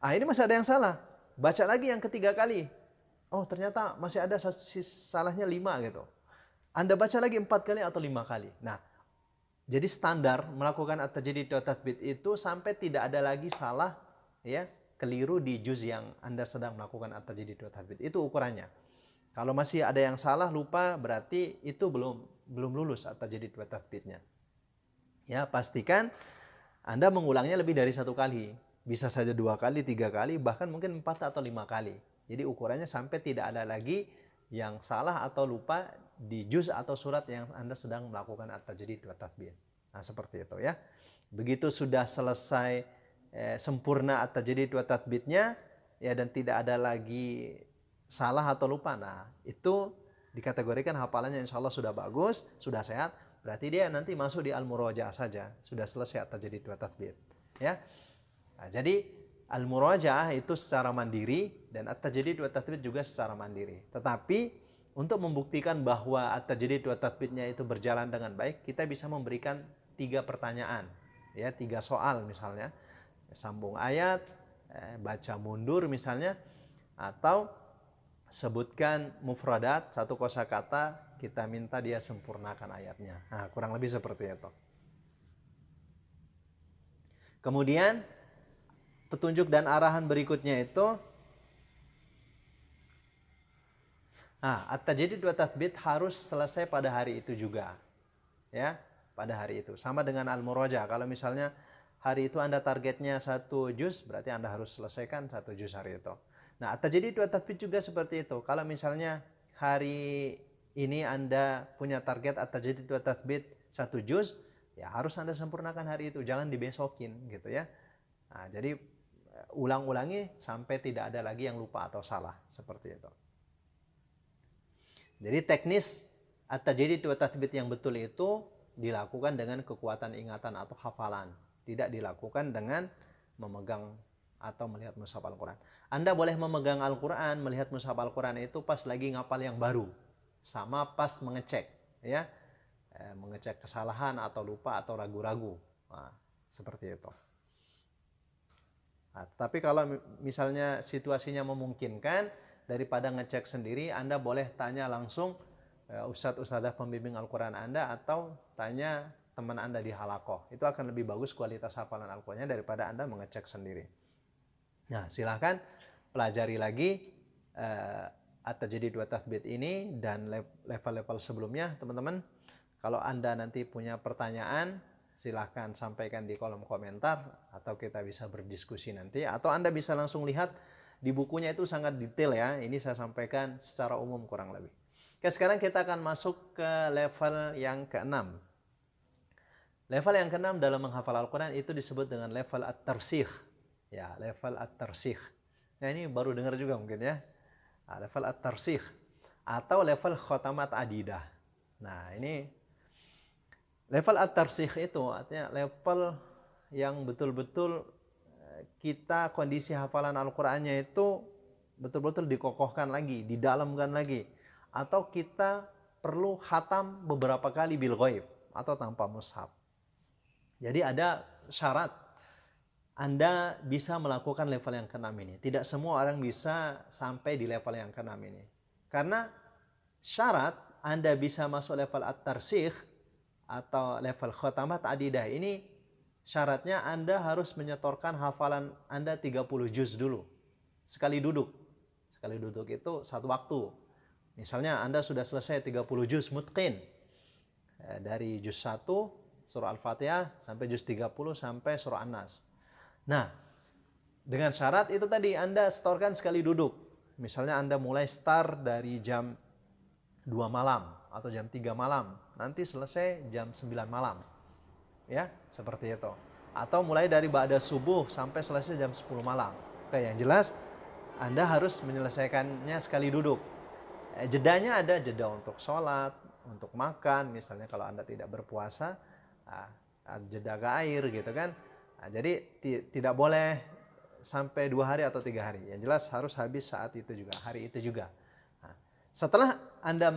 Ini masih ada yang salah. Baca lagi yang ketiga kali. Oh, ternyata masih ada salahnya 5 gitu. Anda baca lagi 4 kali atau 5 kali. Nah, jadi standar melakukan at-tajdid wa tatsbit itu sampai tidak ada lagi salah, ya, keliru di juz yang Anda sedang melakukan at-tajdid wa tatsbit. Itu ukurannya. Kalau masih ada yang salah, lupa, berarti itu belum lulus at-tajdid wa tatsbitnya. Ya, pastikan Anda mengulangnya lebih dari 1 kali. Bisa saja 2 kali, 3 kali, bahkan mungkin 4 atau 5 kali. Jadi ukurannya sampai tidak ada lagi yang salah atau lupa di juz atau surat yang Anda sedang melakukan at-tajdid wa tatsbit. Nah, seperti itu ya. Begitu sudah selesai sempurna at-tajdid wa tatsbitnya, ya, dan tidak ada lagi salah atau lupa. Nah, itu dikategorikan hafalannya insya Allah sudah bagus, sudah sehat. Berarti dia nanti masuk di al-murajaah saja. Sudah selesai at-tajdid wa tatsbit. Ya. Nah, jadi al-murajaah itu secara mandiri dan at-tajdid wa tatsbit juga secara mandiri. Tetapi untuk membuktikan bahwa at-tajdid wa tatsbitnya itu berjalan dengan baik, kita bisa memberikan 3 pertanyaan, ya, 3 soal misalnya. Sambung ayat, baca mundur misalnya, atau sebutkan mufradat, 1 kosakata, kita minta dia sempurnakan ayatnya. Nah, kurang lebih seperti itu. Kemudian petunjuk dan arahan berikutnya itu, at-tajdid wa tatsbit harus selesai pada hari itu juga. Ya, pada hari itu. Sama dengan al-murajaah. Kalau misalnya hari itu Anda targetnya 1 juz, berarti Anda harus selesaikan 1 juz hari itu. Nah, at-tajdid wa tatsbit juga seperti itu. Kalau misalnya hari ini Anda punya target at-tajdid wa tatsbit 1 juz, ya harus Anda sempurnakan hari itu, jangan dibesokin gitu ya. Nah, jadi ulang-ulangi sampai tidak ada lagi yang lupa atau salah, seperti itu. Jadi teknis at-tajdid wa tatsbit yang betul itu dilakukan dengan kekuatan ingatan atau hafalan, tidak dilakukan dengan memegang atau melihat mushaf Al-Quran. Anda boleh memegang Al-Quran, melihat mushaf Al-Quran itu pas lagi ngapal yang baru, sama pas mengecek, ya, mengecek kesalahan atau lupa atau ragu-ragu. Nah, seperti itu. Nah, tapi kalau misalnya situasinya memungkinkan, daripada ngecek sendiri, Anda boleh tanya langsung ustadz-ustadzah pembimbing Al-Quran Anda, atau tanya teman Anda di halakoh. Itu akan lebih bagus kualitas hafalan Al-Qurannya daripada Anda mengecek sendiri. Nah, silahkan pelajari lagi At-Tajdid wa Tathbit ini dan level-level sebelumnya, teman-teman. Kalau Anda nanti punya pertanyaan, silahkan sampaikan di kolom komentar atau kita bisa berdiskusi nanti, atau Anda bisa langsung lihat di bukunya, itu sangat detail ya. Ini saya sampaikan secara umum kurang lebih. Oke, sekarang kita akan masuk ke level yang keenam. Level yang keenam dalam menghafal Al-Quran itu disebut dengan level at-tarsikh. Ya, level at-tarsikh. Nah, ini baru dengar juga mungkin ya. Nah, level at-tarsikh atau level khotamat adidah. Nah, ini level at-tarsikh itu artinya level yang betul-betul kita kondisi hafalan Al-Qur'annya itu betul-betul dikokohkan lagi, didalamkan lagi, atau kita perlu khatam beberapa kali bil ghaib atau tanpa mushaf. Jadi ada syarat Anda bisa melakukan level yang keenam ini. Tidak semua orang bisa sampai di level yang keenam ini. Karena syarat Anda bisa masuk level at-tarsikh atau level khotamat adidah ini, syaratnya Anda harus menyetorkan hafalan Anda 30 juz dulu. Sekali duduk. Sekali duduk itu satu waktu. Misalnya Anda sudah selesai 30 juz mutqin. Dari juz 1 surah Al-Fatihah sampai juz 30 sampai surah An-Nas. Nah, dengan syarat itu tadi Anda setorkan sekali duduk. Misalnya Anda mulai start dari jam 2 malam atau jam 3 malam, nanti selesai jam 9 malam. Ya, seperti itu. Atau mulai dari ba'da subuh sampai selesai jam 10 malam. Oke, yang jelas Anda harus menyelesaikannya sekali duduk. Jedanya ada jeda untuk sholat, untuk makan, misalnya kalau Anda tidak berpuasa, jeda ke air gitu kan. Nah, jadi tidak boleh sampai 2 hari atau 3 hari. Yang jelas harus habis saat itu juga, hari itu juga. Nah, setelah Anda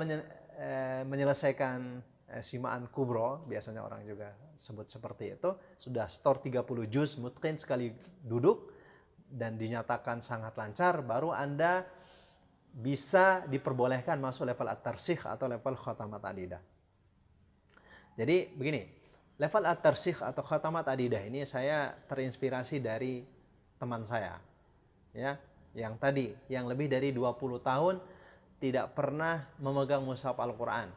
menyelesaikan simaan kubro, biasanya orang juga sebut seperti itu, sudah store 30 juz mutqin sekali duduk dan dinyatakan sangat lancar, baru Anda bisa diperbolehkan masuk level at-tarsikh atau level khotamat adidah. Jadi begini, level at-tarsikh atau khotamat adidah ini saya terinspirasi dari teman saya, ya, yang tadi, yang lebih dari 20 tahun tidak pernah memegang mushaf Al-Quran.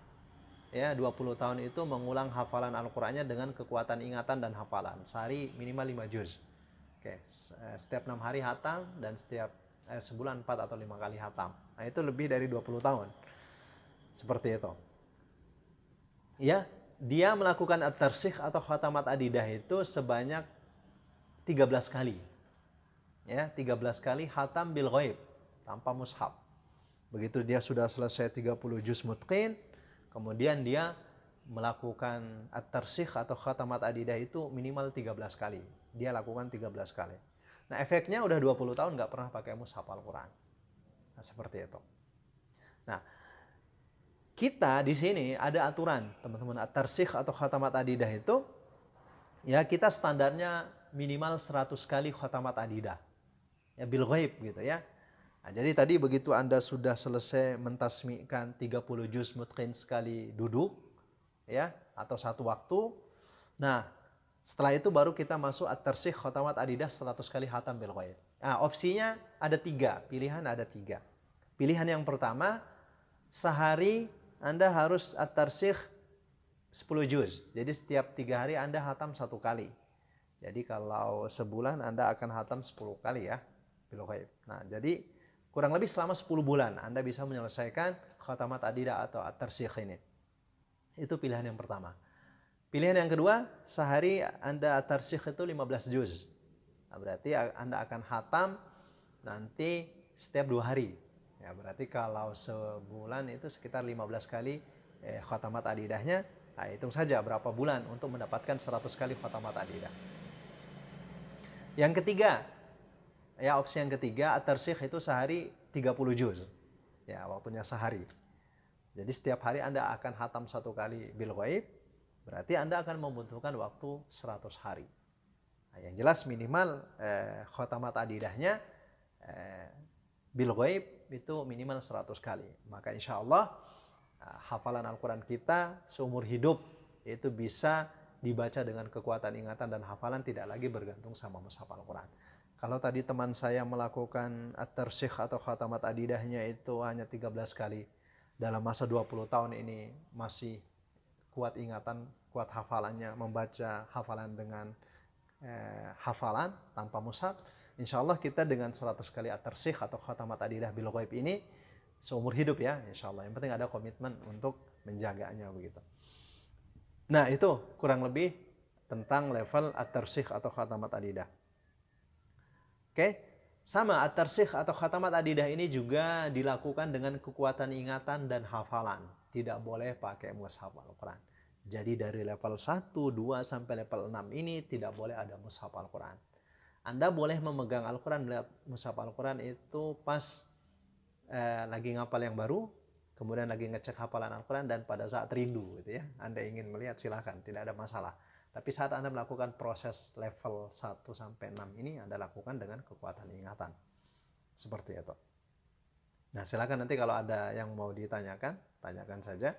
Ya, 20 tahun itu mengulang hafalan Al-Qurannya dengan kekuatan ingatan dan hafalan. Sehari minimal 5 juz. Oke, setiap 6 hari hatam dan setiap sebulan 4 atau 5 kali hatam. Nah, itu lebih dari 20 tahun. Seperti itu. Ya, dia melakukan at-tarsikh atau khatamat adidah itu sebanyak 13 kali. Ya, 13 kali hatam bil ghaib tanpa mushaf. Begitu dia sudah selesai 30 juz mutqin, kemudian dia melakukan at-tarsikh atau khatamat adidah itu minimal 13 kali. Dia lakukan 13 kali. Nah, efeknya udah 20 tahun nggak pernah pakai mushaf Al-Quran. Nah, seperti itu. Nah, kita di sini ada aturan, teman-teman, at-tarsikh atau khatamat adidah itu, ya kita standarnya minimal 100 kali khatamat adidah. Ya, bil ghaib gitu ya. Nah, jadi tadi begitu Anda sudah selesai mentasmi'kan 30 juz mutqin sekali duduk, ya, atau satu waktu. Nah, setelah itu baru kita masuk at-tarsikh khotamat adidah 100 kali hatam bil ghaib. Nah, opsinya ada 3, pilihan ada 3. Pilihan yang pertama, sehari Anda harus at-tarsikh 10 juz. Jadi setiap 3 hari Anda hatam 1 kali. Jadi kalau sebulan Anda akan hatam 10 kali ya bil ghaib. Nah, jadi kurang lebih selama 10 bulan Anda bisa menyelesaikan khotamat adidah atau at-tarsikh ini. Itu pilihan yang pertama. Pilihan yang kedua, sehari Anda at-tarsikh itu 15 juz. Nah, berarti Anda akan hatam nanti setiap 2 hari. Ya, berarti kalau sebulan itu sekitar 15 kali khotamat adidahnya. Nah, hitung saja berapa bulan untuk mendapatkan 100 kali khotamat adidah. Yang ketiga, ya opsi yang ketiga, at-tarsikh itu sehari 30 juz. Ya, waktunya sehari. Jadi setiap hari Anda akan hatam 1 kali bil ghaib. Berarti Anda akan membutuhkan waktu 100 hari. Nah, yang jelas minimal khotamat adidahnya bil ghaib itu minimal 100 kali. Maka insya Allah hafalan Al-Quran kita seumur hidup itu bisa dibaca dengan kekuatan ingatan dan hafalan, tidak lagi bergantung sama mushaf Al-Quran. Kalau tadi teman saya melakukan at-tarsikh atau khatamat adidahnya itu hanya 13 kali dalam masa 20 tahun ini, masih kuat ingatan, kuat hafalannya, membaca hafalan dengan hafalan tanpa mushaf, insya Allah kita dengan 100 kali at-tarsikh atau khatamat adidah bil ghaib ini seumur hidup ya, insya Allah. Yang penting ada komitmen untuk menjaganya begitu. Nah, itu kurang lebih tentang level at-tarsikh atau khatamat adidah. Oke, sama at-tarsikh atau khatamat adidah ini juga dilakukan dengan kekuatan ingatan dan hafalan. Tidak boleh pakai mushaf Al-Quran. Jadi dari level 1, 2 sampai level 6 ini tidak boleh ada mushaf Al-Quran. Anda boleh memegang Al-Quran, melihat mushaf Al-Quran itu pas lagi ngapal yang baru, kemudian lagi ngecek hafalan Al-Quran, dan pada saat rindu gitu ya. Anda ingin melihat, silahkan, tidak ada masalah. Tapi saat Anda melakukan proses level 1 sampai 6 ini, Anda lakukan dengan kekuatan ingatan. Seperti itu. Nah, silakan nanti kalau ada yang mau ditanyakan, tanyakan saja.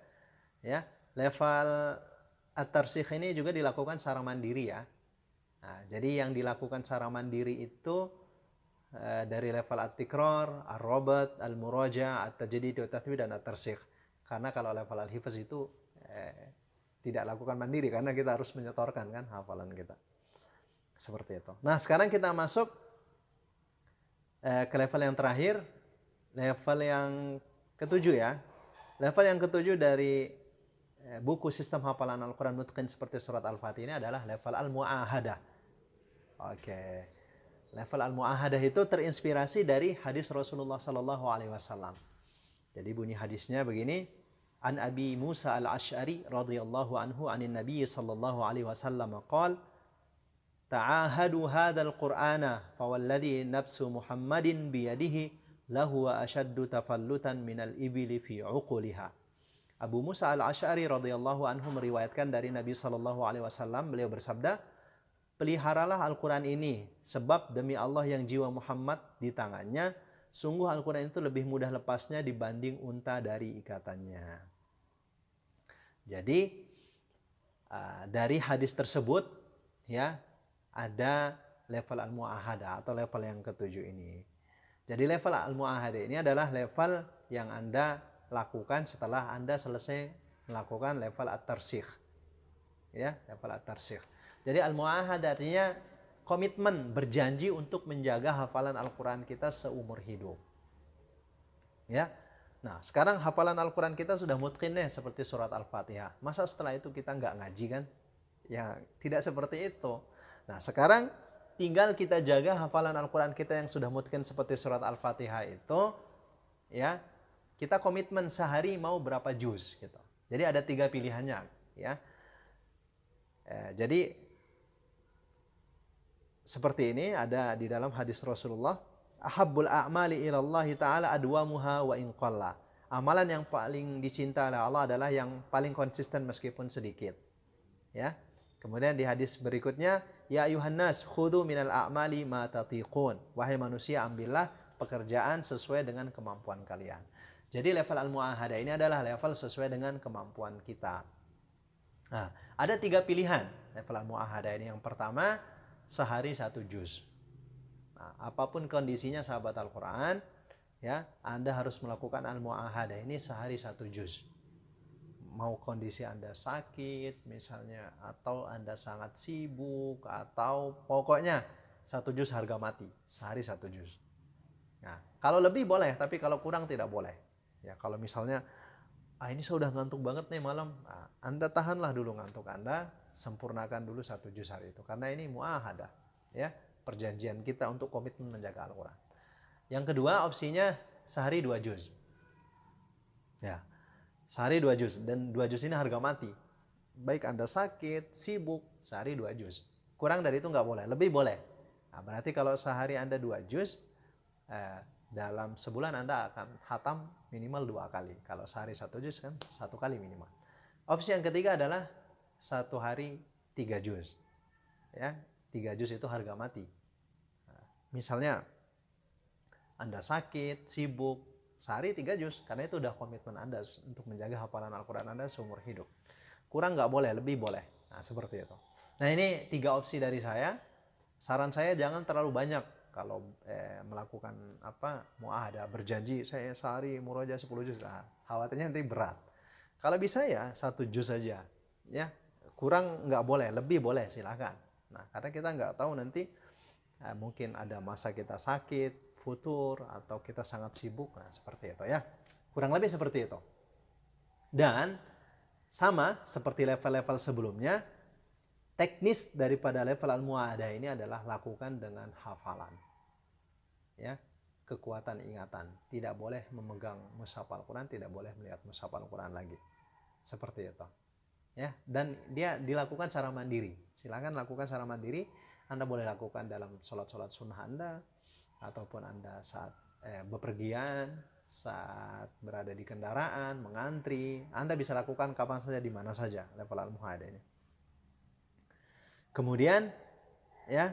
Ya, level at-tarsikh ini juga dilakukan secara mandiri ya. Nah, jadi yang dilakukan secara mandiri itu dari level at-tikrar, ar-rabat, al-muraja, at-tajdid, at-tathbit, dan at-tarsikh. Karena kalau level al-hifz itu tidak lakukan mandiri, karena kita harus menyetorkan kan hafalan kita. Seperti itu. Nah, sekarang kita masuk ke level yang terakhir, level yang ketujuh ya. Level yang ketujuh dari buku sistem hafalan Al-Quran Mutqin seperti surat Al-Fatih ini adalah level al-mu'ahadah. Oke. Level al-mu'ahadah itu terinspirasi dari hadis Rasulullah Sallallahu Alaihi Wasallam. Jadi bunyi hadisnya begini: An Abi Musa al-Ash'ari radhiyallahu anhu anin Nabi Sallallahu Alaihi Wasallam qala ta'ahadu hadzal Qur'ana fawalladhi nafsu Muhammadin biyadihi lahu wa ashaddu tafallutan minal ibili fi uquliha. Abu Musa al-Ash'ari radhiyallahu anhu meriwayatkan dari Nabi Sallallahu Alaihi Wasallam, beliau bersabda, peliharalah Al-Quran ini, sebab demi Allah yang jiwa Muhammad di tangannya, sungguh Al-Quran itu lebih mudah lepasnya dibanding unta dari ikatannya. Jadi dari hadis tersebut ya, ada level al-mu'ahadah atau level yang ketujuh ini. Jadi level al-mu'ahadah ini adalah level yang Anda lakukan setelah Anda selesai melakukan level at-tarsikh. Ya, level at-tarsikh. Jadi al-mu'ahadah artinya komitmen, berjanji untuk menjaga hafalan Al-Quran kita seumur hidup. Ya. Nah, sekarang hafalan Al-Quran kita sudah mutqin nih, seperti surat Al-Fatihah. Masa setelah itu kita nggak ngaji kan? Ya, tidak seperti itu. Nah, sekarang tinggal kita jaga hafalan Al-Quran kita yang sudah mutqin seperti surat Al-Fatihah itu, ya. Kita komitmen sehari mau berapa juz gitu. Jadi ada 3 pilihannya, ya. Jadi seperti ini ada di dalam hadis Rasulullah, ahabbul a'mali ilallahi ta'ala adwamuha wa in qalla. Amalan yang paling dicinta oleh Allah adalah yang paling konsisten meskipun sedikit. Ya. Kemudian di hadis berikutnya, ya ayuhan nas khudhu minal a'mali ma tatiqun. Wahai manusia, ambillah pekerjaan sesuai dengan kemampuan kalian. Jadi level al-mu'ahadah ini adalah level sesuai dengan kemampuan kita. Nah, ada 3 pilihan level al-mu'ahadah ini. Yang pertama, sehari 1 juz. Nah, apapun kondisinya sahabat Al-Quran, ya, Anda harus melakukan al-mu'ahadah ini sehari 1 juz. Mau kondisi Anda sakit misalnya, atau Anda sangat sibuk, atau pokoknya 1 juz harga mati, sehari 1 juz. Nah, kalau lebih boleh, tapi kalau kurang tidak boleh. Ya, kalau misalnya ini saya udah ngantuk banget nih malam, nah, Anda tahanlah dulu ngantuk Anda, sempurnakan dulu 1 juz hari itu, karena ini mu'ahadah, ya, perjanjian kita untuk komitmen menjaga Al-Quran. Yang kedua opsinya sehari 2 juz, ya, sehari 2 juz, dan 2 juz ini harga mati. Baik Anda sakit, sibuk, sehari 2 juz. Kurang dari itu nggak boleh, lebih boleh. Nah, berarti kalau sehari Anda 2 juz, dalam sebulan Anda akan khatam minimal 2 kali. Kalau sehari 1 juz kan 1 kali minimal. Opsi yang ketiga adalah 1 hari 3 juz. Ya, 3 juz itu harga mati. Nah, misalnya Anda sakit, sibuk, sehari 3 juz, karena itu udah komitmen Anda untuk menjaga hafalan Al-Quran Anda seumur hidup. Kurang nggak boleh, lebih boleh. Nah, seperti itu. Nah, ini 3 opsi dari saya. Saran saya jangan terlalu banyak kalau melakukan muahadah, berjanji saya sehari murojaah 10 juz, khawatirnya nanti berat. Kalau bisa ya 1 juz saja, ya. Kurang nggak boleh, lebih boleh silahkan. Nah, karena kita nggak tahu nanti mungkin ada masa kita sakit, futur, atau kita sangat sibuk. Nah, seperti itu ya. Kurang lebih seperti itu. Dan sama seperti level-level sebelumnya, teknis daripada level al-mu'ahadah ini adalah lakukan dengan hafalan. Ya, kekuatan ingatan. Tidak boleh memegang mushaf Al-Quran, tidak boleh melihat mushaf Al-Quran lagi. Seperti itu. Ya, dan dia dilakukan secara mandiri. Silakan lakukan secara mandiri. Anda boleh lakukan dalam sholat-sholat sunnah Anda, ataupun Anda saat bepergian, saat berada di kendaraan, mengantri. Anda bisa lakukan kapan saja, di mana saja level al-mu'ahadah ini. Kemudian ya,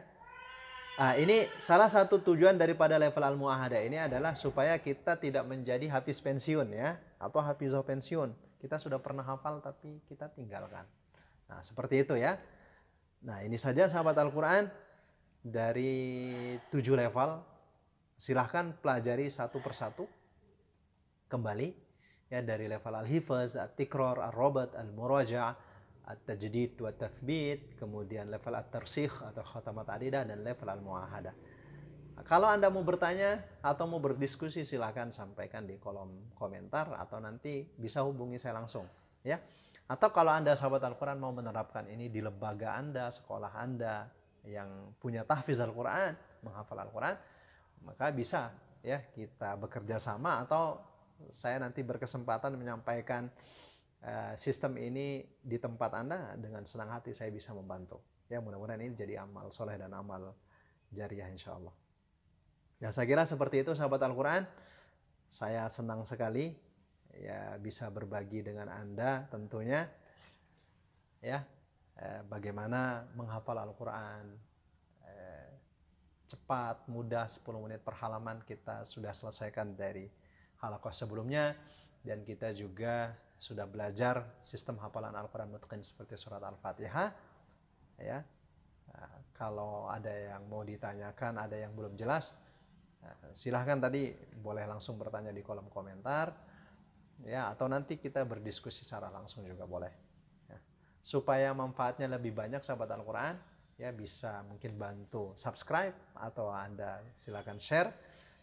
ini salah satu tujuan daripada level al-mu'ahadah ini adalah supaya kita tidak menjadi hafiz pensiun ya, atau hafizah pensiun. Kita sudah pernah hafal tapi kita tinggalkan. Nah, seperti itu ya. Nah, ini saja sahabat Al-Quran dari 7 level. Silahkan pelajari satu persatu kembali ya, dari level al-hifz, at-tikror, ar-robat, al-muraja', at-tajdid wa tathbit, kemudian level at-tarsikh atau khatamat adidah, dan level al-mu'ahadah. Kalau Anda mau bertanya atau mau berdiskusi, silahkan sampaikan di kolom komentar, atau nanti bisa hubungi saya langsung ya. Atau kalau Anda sahabat Al-Quran mau menerapkan ini di lembaga Anda, sekolah Anda yang punya tahfiz Al-Quran, menghafal Al-Quran, maka bisa ya kita bekerja sama, atau saya nanti berkesempatan menyampaikan sistem ini di tempat Anda, dengan senang hati saya bisa membantu. Ya, mudah-mudahan ini jadi amal soleh dan amal jariah insya Allah. Ya, saya kira seperti itu sahabat Al-Quran. Saya senang sekali ya bisa berbagi dengan Anda tentunya ya, bagaimana menghafal Al-Quran cepat, mudah, 10 menit per halaman kita sudah selesaikan dari halaqah sebelumnya. Dan kita juga sudah belajar sistem hafalan Al-Quran mutqin seperti surat Al-Fatihah ya. Kalau ada yang mau ditanyakan, ada yang belum jelas, silahkan tadi boleh langsung bertanya di kolom komentar ya, atau nanti kita berdiskusi secara langsung juga boleh ya. Supaya manfaatnya lebih banyak sahabat Al-Quran ya, bisa mungkin bantu subscribe, atau Anda silakan share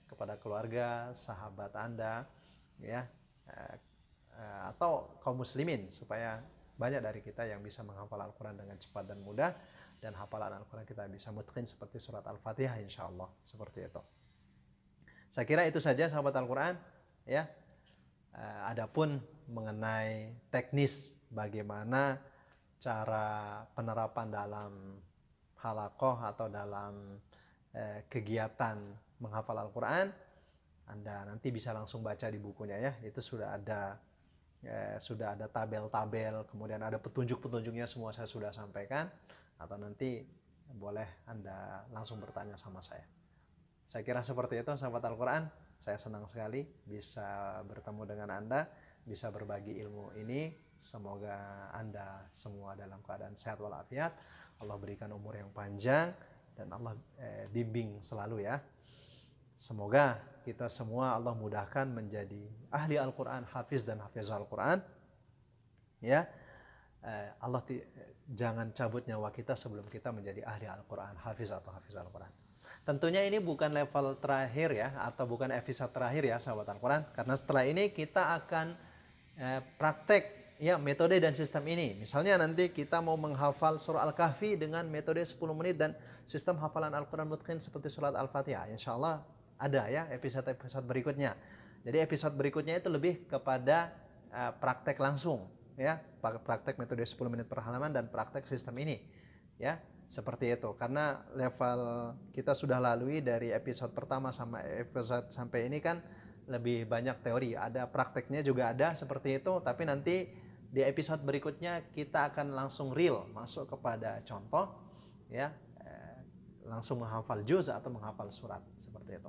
kepada keluarga, sahabat Anda ya, atau kaum muslimin, supaya banyak dari kita yang bisa menghafal Al-Quran dengan cepat dan mudah, dan hafalan Al-Quran kita bisa mutqin seperti surat Al-Fatihah insya Allah. Seperti itu. Saya kira itu saja sahabat Al-Quran ya. Adapun mengenai teknis bagaimana cara penerapan dalam halaqah atau dalam kegiatan menghafal Al-Quran, Anda nanti bisa langsung baca di bukunya ya. Itu sudah ada tabel-tabel, kemudian ada petunjuk-petunjuknya, semua saya sudah sampaikan. Atau nanti boleh Anda langsung bertanya sama saya. Saya kira seperti itu sahabat Al-Quran. Saya senang sekali bisa bertemu dengan Anda, bisa berbagi ilmu ini. Semoga Anda semua dalam keadaan sehat walafiat. Allah berikan umur yang panjang, dan Allah bimbing selalu ya. Semoga kita semua Allah mudahkan menjadi ahli Al-Quran, hafiz dan hafizah Al-Quran ya. Allah jangan cabut nyawa kita sebelum kita menjadi ahli Al-Quran, hafiz atau hafizah Al-Quran. Tentunya ini bukan level terakhir ya, atau bukan episode terakhir ya sahabat Al-Quran, karena setelah ini kita akan praktek ya metode dan sistem ini. Misalnya nanti kita mau menghafal surah Al-Kahfi dengan metode 10 menit dan sistem hafalan Al-Quran mutqin seperti surat Al-Fatihah. Insya Allah ada ya episode-episode berikutnya. Jadi episode berikutnya itu lebih kepada praktek langsung ya, praktek metode 10 menit per halaman dan praktek sistem ini ya. Seperti itu, karena level kita sudah lalui dari episode pertama sama episode sampai ini kan lebih banyak teori, ada prakteknya juga ada seperti itu. Tapi nanti di episode berikutnya kita akan langsung real masuk kepada contoh ya, langsung menghafal juz atau menghafal surat seperti itu.